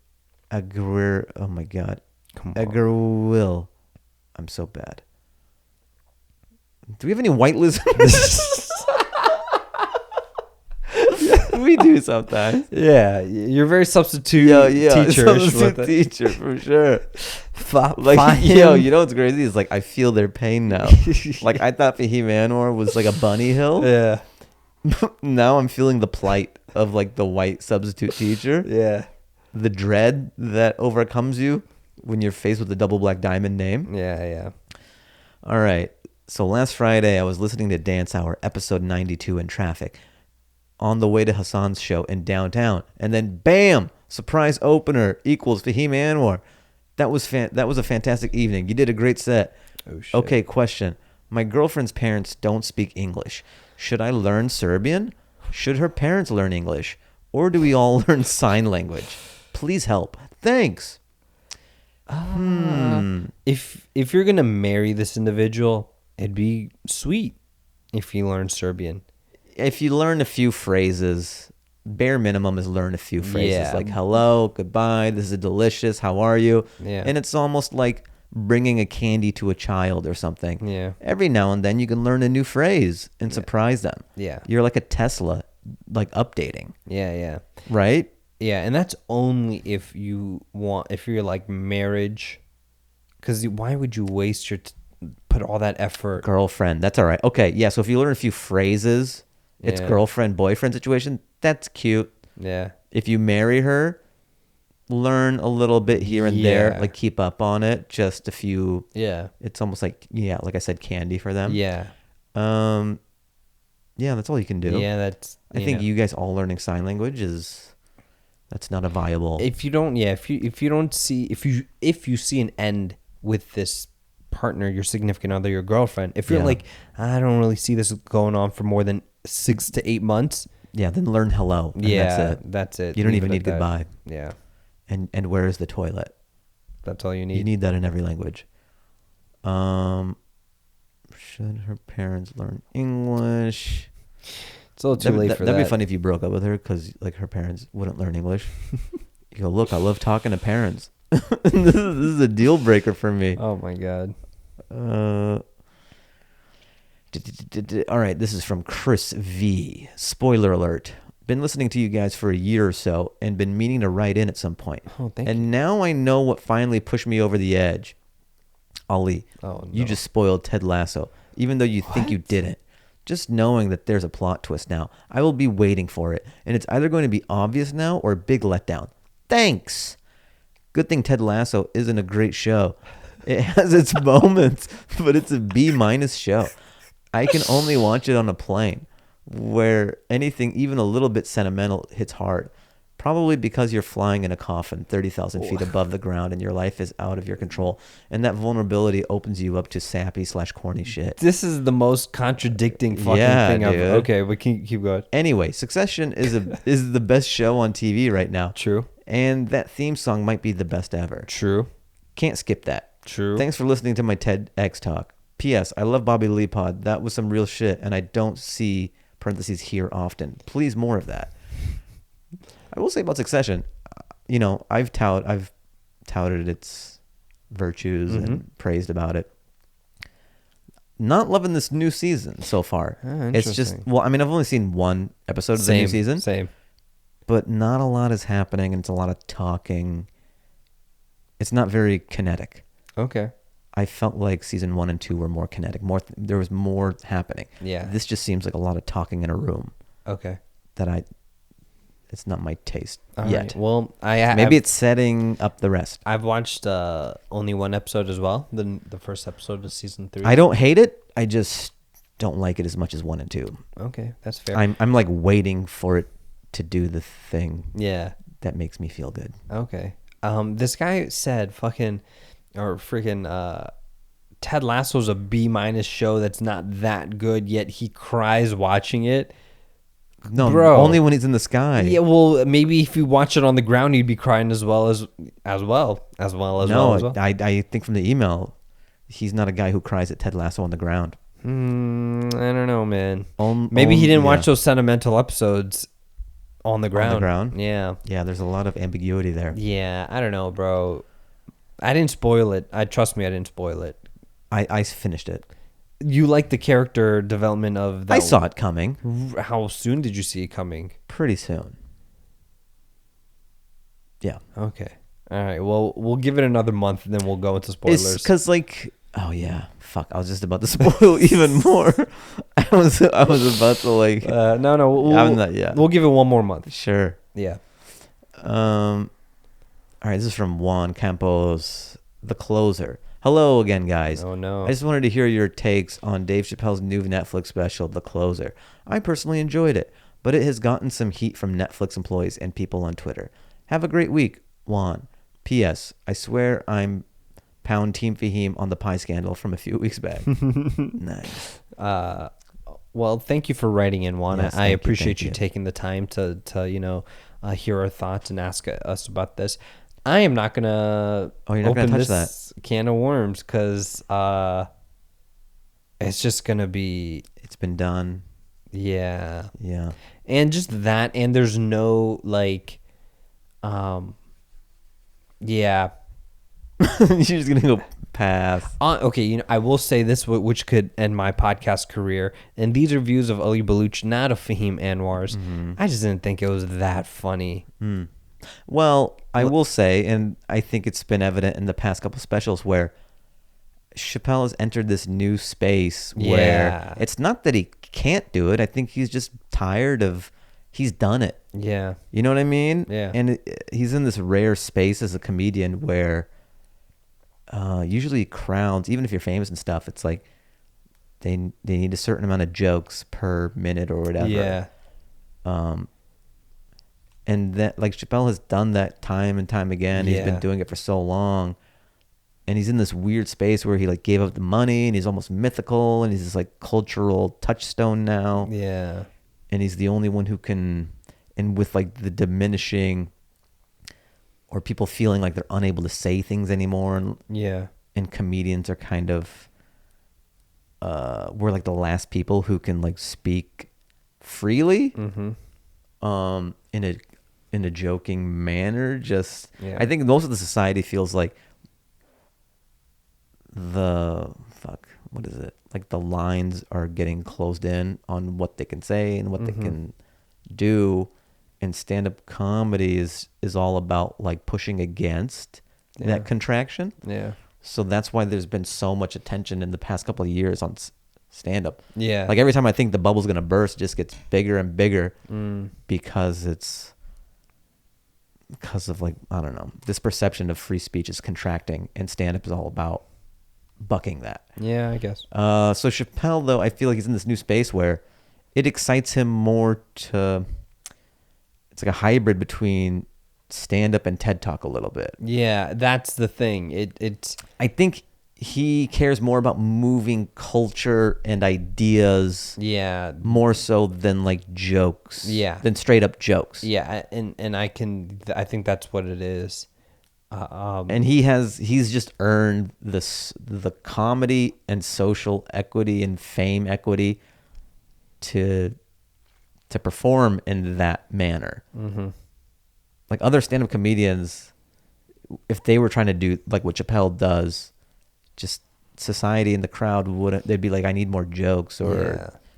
Agir. Oh my God. Agirwil. I'm so bad. Do we have any white listeners? We do sometimes. Yeah, you're very substitute teacher for sure. You know what's crazy is like I feel their pain now. Like I thought Fahim Anwar was like a bunny hill. Yeah. Now I'm feeling the plight of like the white substitute teacher. Yeah. The dread that overcomes you when you're faced with a double black diamond name. Yeah. All right. So last Friday I was listening to Dance Hour episode 92 in traffic, on the way to Hasan's show in downtown, and then bam, surprise opener equals Fahim Anwar. That was a fantastic evening. You did a great set. Oh shit. Okay, question. My girlfriend's parents don't speak English. Should I learn Serbian? Should her parents learn English? Or do we all learn sign language? Please help. Thanks. If you're gonna marry this individual, it'd be sweet if you learn Serbian. If you learn a few phrases, bare minimum is learn a few phrases like hello, goodbye, this is delicious, how are you? Yeah. And it's almost like bringing a candy to a child or something. Yeah. Every now and then you can learn a new phrase and surprise them. Yeah. You're like a Tesla, like updating. Yeah. Right? Yeah, and that's only if you're like marriage, because why would you waste put all that effort? Girlfriend, that's all right. Okay, yeah, so if you learn a few phrases, it's Yeah. girlfriend, boyfriend situation, that's cute. Yeah. If you marry her, learn a little bit here and there, Yeah. like keep up on it, just a few. Yeah. It's almost like, yeah, like I said, candy for them. Yeah. Yeah, that's all you can do. Yeah, that's. I think you guys all learning sign language that's not a viable. If you don't see an end with this partner, your significant other, your girlfriend, if you're like, I don't really see this going on for more than 6 to 8 months. Yeah, then learn hello. And that's it. You don't Leave even it need at that. goodbye. Yeah, And where is the toilet? that's all you need. You need that in every language. Should her parents learn English? It's a little too late for that. That'd be funny if you broke up with her because like her parents wouldn't learn English. You go, look, I love talking to parents. this is a deal breaker for me. Oh my god. All right, this is from Chris V. Spoiler alert. Been listening to you guys for a year or so and been meaning to write in at some point. Oh, thank and you. now I know what finally pushed me over the edge. Ali, you no. just spoiled Ted Lasso, even though you think you didn't. Just knowing that there's a plot twist now, I will be waiting for it, and it's either going to be obvious now or a big letdown. Thanks. Good thing Ted Lasso isn't a great show. It has its moments, but it's a B- show. I can only watch it on a plane where anything even a little bit sentimental hits hard. Probably because you're flying in a coffin 30,000 feet above the ground and your life is out of your control. And that vulnerability opens you up to sappy/corny shit. This is the most contradicting fucking thing dude. I've. Okay, we can keep going. Anyway, Succession is the best show on TV right now. True. And that theme song might be the best ever. True. Can't skip that. True. Thanks for listening to my TEDx talk. P.S. I love Bobby Lee Pod. That was some real shit, and I don't see parentheses here often. Please, more of that. I will say about Succession, I've touted its virtues and praised about it. Not loving this new season so far. It's just, I've only seen one episode of the new season. Same. But not a lot is happening, and it's a lot of talking. It's not very kinetic. Okay. I felt like season 1 and 2 were more kinetic. There was more happening. Yeah. This just seems like a lot of talking in a room. Okay. It's not my taste All yet. right. Well, maybe it's setting up the rest. I've watched only one episode as well. The first episode of season 3. I don't hate it. I just don't like it as much as 1 and 2. Okay, that's fair. I'm like waiting for it to do the thing. Yeah. That makes me feel good. Okay. This guy said Ted Lasso's a B- show that's not that good, yet he cries watching it. No, Bro. only when he's in the sky. Yeah, well, maybe if you watch it on the ground, you'd be crying as well. I think from the email, he's not a guy who cries at Ted Lasso on the ground. I don't know, man. Maybe he didn't watch those sentimental episodes on the ground. On the ground? Yeah. Yeah, there's a lot of ambiguity there. Yeah, I don't know, bro. I didn't spoil it. Trust me, I didn't spoil it. I finished it. You like the character development of that? I saw it coming. How soon did you see it coming? Pretty soon. Yeah. Okay. All right. Well, we'll give it another month, and then we'll go into spoilers. Because oh yeah, fuck! I was just about to spoil even more. I was about to no. We'll give it one more month. Sure. Yeah. All right. This is from Juan Campos, The Closer. Hello again, guys. Oh no. I just wanted to hear your takes on Dave Chappelle's new Netflix special, The Closer. I personally enjoyed it, but it has gotten some heat from Netflix employees and people on Twitter. Have a great week, Juan. P.S. I swear I'm pound Team Fahim on the pie scandal from a few weeks back. Nice. Well, thank you for writing in, Juan. Yes, I appreciate you you taking the time to hear our thoughts and ask us about this. I am not gonna open this can of worms because it's just gonna be. It's been done. Yeah. Yeah. And just that, and there's no yeah. You're just gonna go pass. Okay, I will say this, which could end my podcast career. And these are views of Ali Baluch, not of Fahim Anwar's. Mm-hmm. I just didn't think it was that funny. Well, I will say, and I think it's been evident in the past couple specials where Chappelle has entered this new space where it's not that he can't do it. I think he's just tired of, he's done it. Yeah. You know what I mean? Yeah. And he's in this rare space as a comedian where usually crowds, even if you're famous and stuff, it's like they need a certain amount of jokes per minute or whatever. Yeah. And that, like, Chappelle has done that time and time again. He's been doing it for so long. And he's in this weird space where he like gave up the money and he's almost mythical and he's this like cultural touchstone now. Yeah. And he's the only one who can, and with like the diminishing or people feeling like they're unable to say things anymore. And comedians are kind of, we're like the last people who can like speak freely. In a joking manner. Just, I think most of the society feels like what is it? Like the lines are getting closed in on what they can say and what they can do. And stand-up comedy is all about like pushing against that contraction. Yeah. So that's why there's been so much attention in the past couple of years on stand-up. Yeah. Like every time I think the bubble's going to burst, it just gets bigger and bigger because of like, I don't know, this perception of free speech is contracting and stand-up is all about bucking that. Yeah, I guess. So Chappelle, though, I feel like he's in this new space where it excites him more to, it's like a hybrid between stand-up and TED Talk a little bit. Yeah, that's the thing. It's I think he cares more about moving culture and ideas more so than like jokes. Yeah. Than straight up jokes. Yeah, and I think that's what it is. And he's just earned the comedy and social equity and fame equity to perform in that manner. Like other stand-up comedians, if they were trying to do like what Chappelle does, just society and the crowd wouldn't, they'd be like, I need more jokes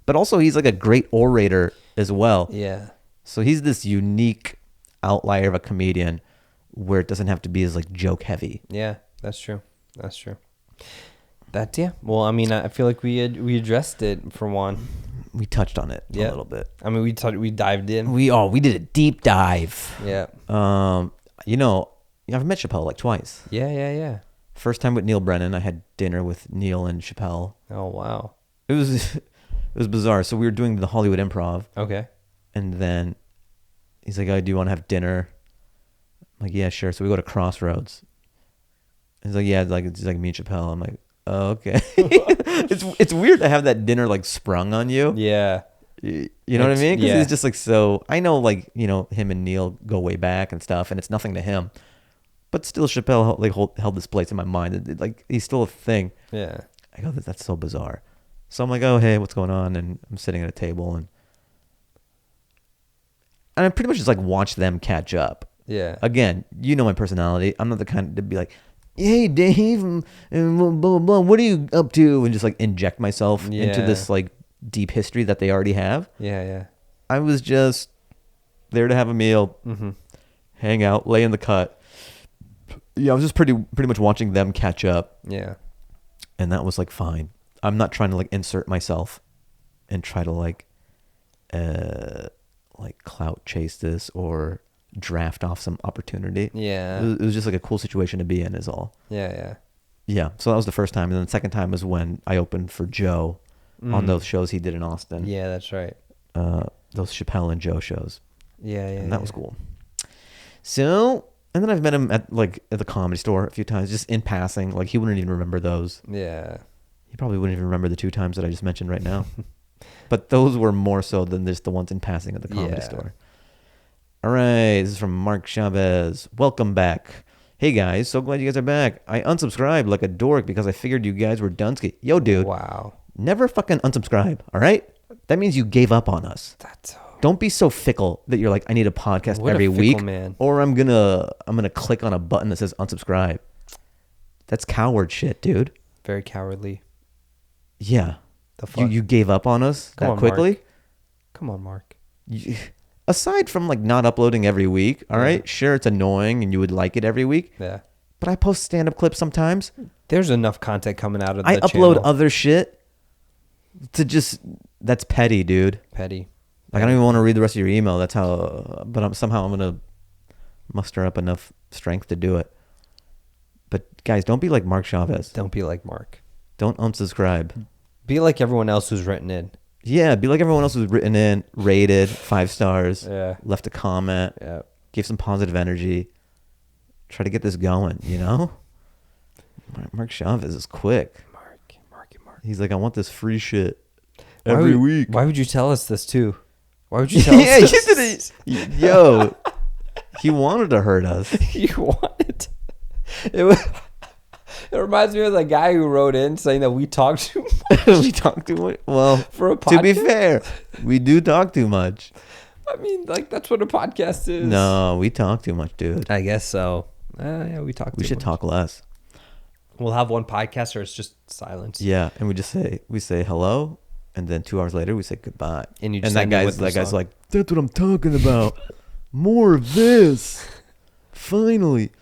but also he's like a great orator as well. Yeah. So he's this unique outlier of a comedian where it doesn't have to be as like joke heavy. Yeah, that's true. Well, I mean, I feel like we addressed it for one. We touched on it a little bit. I mean, we dived in. We did a deep dive. Yeah. I've met Chappelle like twice. Yeah. First time with Neil Brennan, I had dinner with Neil and Chappelle. Oh wow. It was bizarre. So we were doing the Hollywood Improv. Okay. And then he's like, "Oh, do you want to have dinner?" I'm like, "Yeah, sure." So we go to Crossroads. He's like, "Yeah, it's like me and Chappelle." I'm like, "Oh, okay." It's weird to have that dinner like sprung on you. Yeah. You know what I mean? Because he's just like, so I know like, him and Neil go way back and stuff, and it's nothing to him. But still, Chappelle like held this place in my mind. Like he's still a thing. Yeah. I go, that's so bizarre. So I'm like, oh hey, what's going on? And I'm sitting at a table and I pretty much just like watch them catch up. Yeah. Again, my personality. I'm not the kind to be like, hey Dave, and blah, blah, blah, what are you up to? And just like inject myself into this like deep history that they already have. Yeah. I was just there to have a meal, hang out, lay in the cut. Yeah, I was just pretty much watching them catch up. Yeah. And that was like fine. I'm not trying to like insert myself and try to like clout chase this or draft off some opportunity. Yeah. It was just like a cool situation to be in is all. Yeah. Yeah. So that was the first time. And then the second time was when I opened for Joe on those shows he did in Austin. Yeah, that's right. Those Chappelle and Joe shows. Yeah. And that was cool. So, and then I've met him at the Comedy Store a few times, just in passing. Like he wouldn't even remember those. Yeah. He probably wouldn't even remember the 2 times that I just mentioned right now. But those were more so than just the ones in passing at the Comedy Store. All right, this is from Mark Chavez. Welcome back. Hey guys, so glad you guys are back. I unsubscribed like a dork because I figured you guys were Dunsky. Yo, dude. Wow. Never fucking unsubscribe, all right? That means you gave up on us. Don't be so fickle that you're like, I need a podcast every week, man. Or I'm gonna click on a button that says unsubscribe. That's coward shit, dude. Very cowardly. Yeah. The fuck? You gave up on us that quickly? Mark. Come on, Mark. aside from like not uploading every week, all right, sure, it's annoying and you would like it every week. Yeah. But I post stand-up clips sometimes. There's enough content coming out of the I upload channel. other shit to just, that's petty, dude. Petty. Like, I don't even want to read the rest of your email. That's how, but I'm going to muster up enough strength to do it. But guys, don't be like Mark Chavez. Don't be like Mark. Don't unsubscribe. Be like everyone else who's written in. Yeah, be like everyone else who's written in, rated 5 stars, left a comment, gave some positive energy. Try to get this going, you know? Mark Chavez is quick. Marky. He's like, I want this free shit every week. Why would you tell us this too? Why would you tell us this? You did it. Yo, he wanted to hurt us. You wanted. It reminds me of the guy who wrote in saying that we talk too much. We talk too much. Well, for a podcast? To be fair, we do talk too much. I mean, like, that's what a podcast is. No, we talk too much, dude. I guess so. Yeah, we talk too much. We should talk less. We'll have one podcast or it's just silence. Yeah, and we say hello, and then 2 hours later we say goodbye. And you just that guy's like, that's what I'm talking about. More of this. Finally.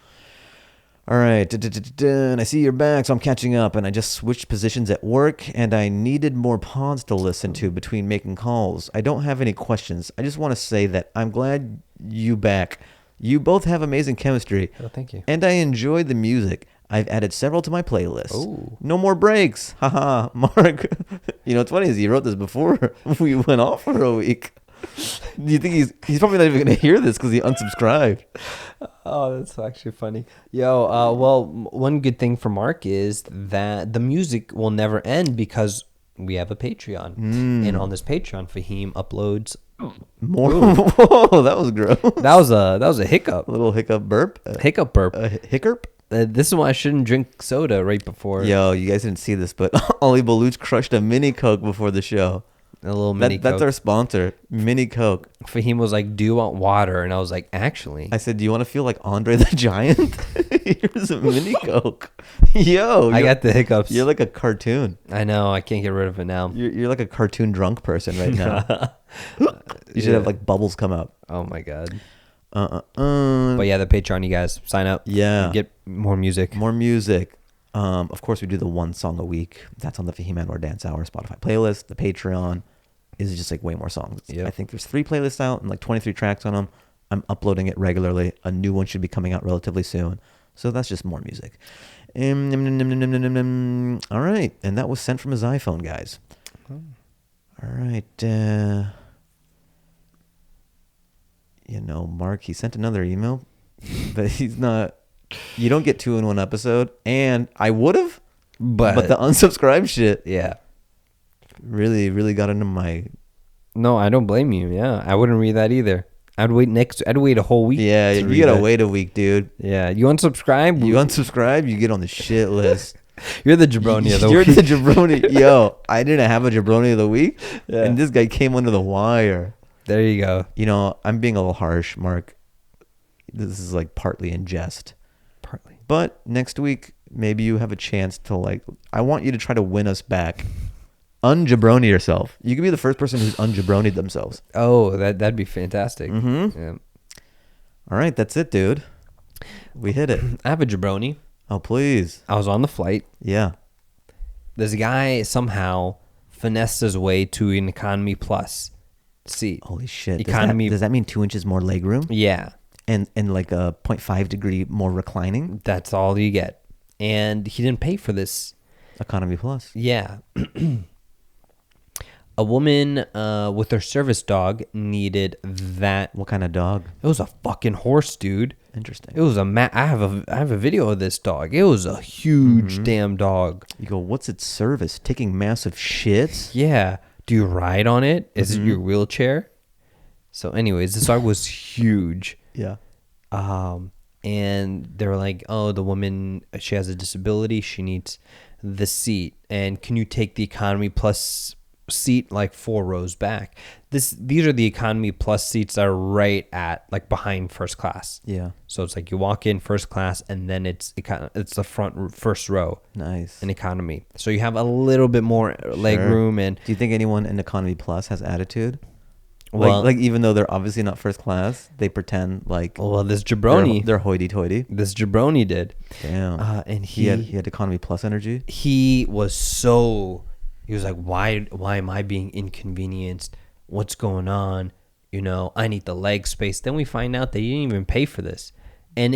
All right, and I see you're back, so I'm catching up, and I just switched positions at work, and I needed more pods to listen to between making calls. I don't have any questions. I just want to say that I'm glad you back. You both have amazing chemistry. Oh, thank you. And I enjoy the music. I've added several to my playlist. Ooh. No more breaks. Haha, Mark. You know, what's funny is he wrote this before we went off for a week. Do you think he's probably not even going to hear this because he unsubscribed? Oh, that's actually funny. Yo, well, one good thing for Mark is that the music will never end because we have a Patreon. And on this Patreon, Fahim uploads more. Whoa, that was gross. That was a hiccup. A little hiccup burp. Hiccup burp. Hiccup? This is why I shouldn't drink soda right before. Yo, you guys didn't see this, but Ollie Baluch crushed a mini Coke before the show. A little mini Coke. That's our sponsor, Mini Coke. Fahim was like, do you want water? And I was like, actually. I said, do you want to feel like Andre the Giant? Here's a Mini Coke. Yo. I got the hiccups. You're like a cartoon. I know. I can't get rid of it now. You're like a cartoon drunk person right now. You should have like bubbles come out. Oh, my God. But yeah, the Patreon, you guys. Sign up. Yeah. Get more music. More music. Of course, we do the one song a week. That's on the Fahim Anwar Dance Hour Spotify playlist. The Patreon is just like way more songs. Yep. I think there's 3 playlists out and like 23 tracks on them. I'm uploading it regularly. A new one should be coming out relatively soon. So that's just more music. All right. And that was sent from his iPhone, guys. All right. You know, Mark, he sent another email, but he's not. You don't get 2 in one episode. And I would have, but the unsubscribe shit. Yeah. Really got into my. No, I don't blame you. Yeah, I wouldn't read that either. I'd wait a whole week. Yeah, you gotta wait a week, dude. Yeah, you unsubscribe. You unsubscribe, you get on the shit list. You're the jabroni of the week. You're the jabroni. Yo, I didn't have a jabroni of the week, and this guy came under the wire. There you go. You know, I'm being a little harsh, Mark. This is like partly in jest. Partly. But next week, maybe you have a chance to like. I want you to try to win us back. Unjabroni yourself. You could be the first person who's unjabronied themselves. Oh, that'd be fantastic. Mm-hmm. Yeah. All right, that's it, dude. We hit it. I have a jabroni. Oh, please. I was on the flight. Yeah. This guy somehow finessed his way to an economy plus seat. Holy shit. Economy. Does that mean 2 inches more leg room? Yeah. And like a 0.5 degree more reclining? That's all you get. And he didn't pay for this. Economy plus. Yeah. A woman with her service dog needed that. What kind of dog? It was a fucking horse, dude. Interesting. It was I have a video of this dog. It was a huge damn dog. You go, what's its service? Taking massive shits? Yeah. Do you ride on it? Is it your wheelchair? So anyways, this dog was huge. Yeah. And they were like, oh, the woman, she has a disability. She needs the seat. And can you take the economy plus seat like 4 rows back? These are the economy plus seats that are right at like behind first class. Yeah. So it's like you walk in first class and then it's the front first row. Nice. In economy. So you have a little bit more leg room. And do you think anyone in economy plus has attitude? Well, like even though they're obviously not first class, they pretend like well, this jabroni, they're hoity-toity. this jabroni did. Damn. And he had economy plus energy. He was like, why am I being inconvenienced? What's going on? You know, I need the leg space. Then we find out they didn't even pay for this. And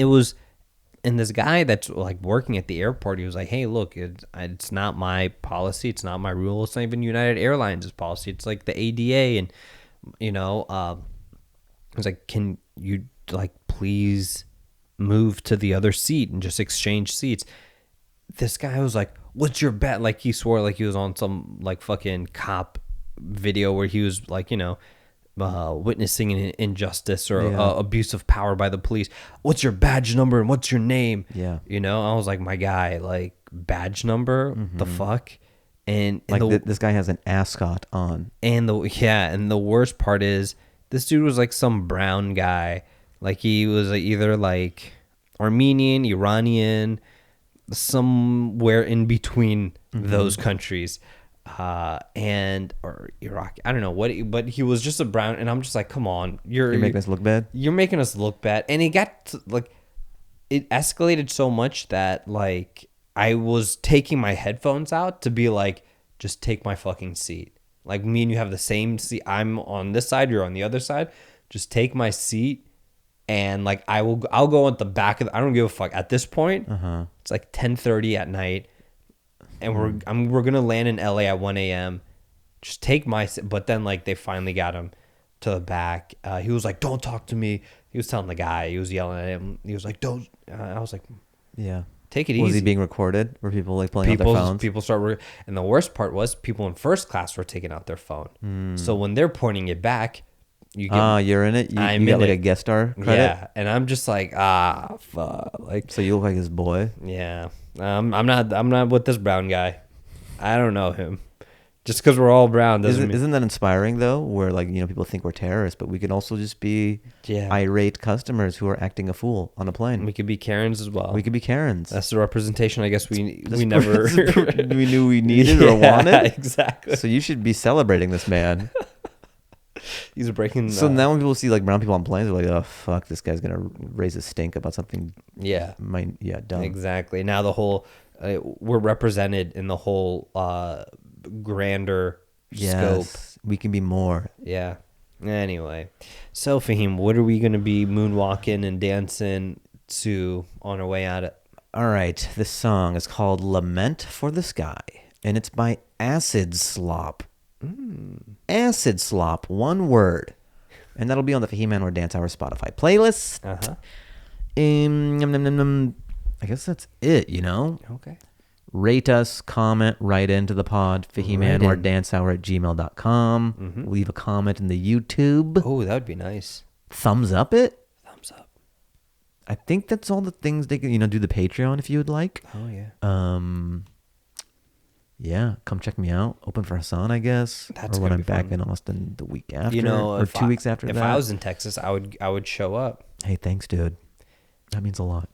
this guy that's like working at the airport, he was like, hey, look, it's not my policy. It's not my rule. It's not even United Airlines' policy. It's like the ADA. And, you know, I was like, can you like please move to the other seat and just exchange seats? This guy was like, what's your bet? Like he swore like he was on some like fucking cop video where he was like, you know, witnessing an injustice or abuse of power by the police. What's your badge number and what's your name? Yeah. You know, I was like, my guy, like badge number, the fuck? And like this guy has an ascot on. And the worst part is this dude was like some brown guy. Like he was like either like Armenian, Iranian, somewhere in between those countries. Or Iraq, I don't know what, but he was just a brown, and I'm just like, come on, you're making us look bad. You're making us look bad, and it got to, like, it escalated so much that like I was taking my headphones out to be like, just take my fucking seat. Like me and you have the same seat. I'm on this side, you're on the other side. Just take my seat, and like I'll go at the back of. I don't give a fuck at this point. It's like 10:30 at night. And we're gonna land in LA at 1 a.m. Just take my, but then like they finally got him to the back. He was like, "Don't talk to me." He was telling the guy. He was yelling at him. He was like, "Don't." I was like, "Yeah, take it easy." Was he being recorded? Were people like pulling out their phones? People and the worst part was people in first class were taking out their phone. So when they're pointing it back, you're in it. You got like a guest star credit. Yeah, and I'm just like, fuck. Like, so you look like his boy. Yeah. I'm not with this brown guy. I don't know him. Just because we're all brown doesn't mean... Isn't that inspiring though? Where like, you know, people think we're terrorists, but we can also just be irate customers who are acting a fool on a plane. We could be Karens as well. We could be Karens. That's the representation I guess we never we knew we needed or wanted. Exactly. So you should be celebrating this man. He's breaking. So now when people see like brown people on planes, they're like, "Oh fuck, this guy's gonna raise a stink about something." Yeah, dumb. Exactly. Now the whole we're represented in the whole grander scope. We can be more. Yeah. Anyway, so Fahim, what are we gonna be moonwalking and dancing to on our way out? All right, this song is called "Lament for the Sky," and it's by AcidSlop. AcidSlop, one word, and that'll be on the Fahim Anwar Dance Hour Spotify playlist. I guess that's it. You know. Okay. Rate us, comment, write into the pod. fahimanwardancehour@gmail.com. Leave a comment in the YouTube. Oh, that would be nice. Thumbs up it. Thumbs up. I think that's all the things they can. Do the Patreon if you would like. Oh yeah. Yeah, come check me out. Open for Hasan, I guess. That's or when I'm fun. back in Austin the week after. Or 2 weeks after that. If I was in Texas, I would show up. Hey, thanks, dude. That means a lot.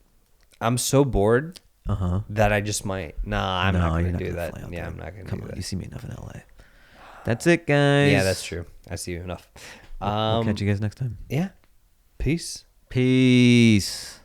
I'm so bored that I just might. Nah, I'm not going to do that. Yeah, I'm not going to do that. You see me enough in LA. That's it, guys. Yeah, that's true. I see you enough. We'll catch you guys next time. Yeah. Peace. Peace.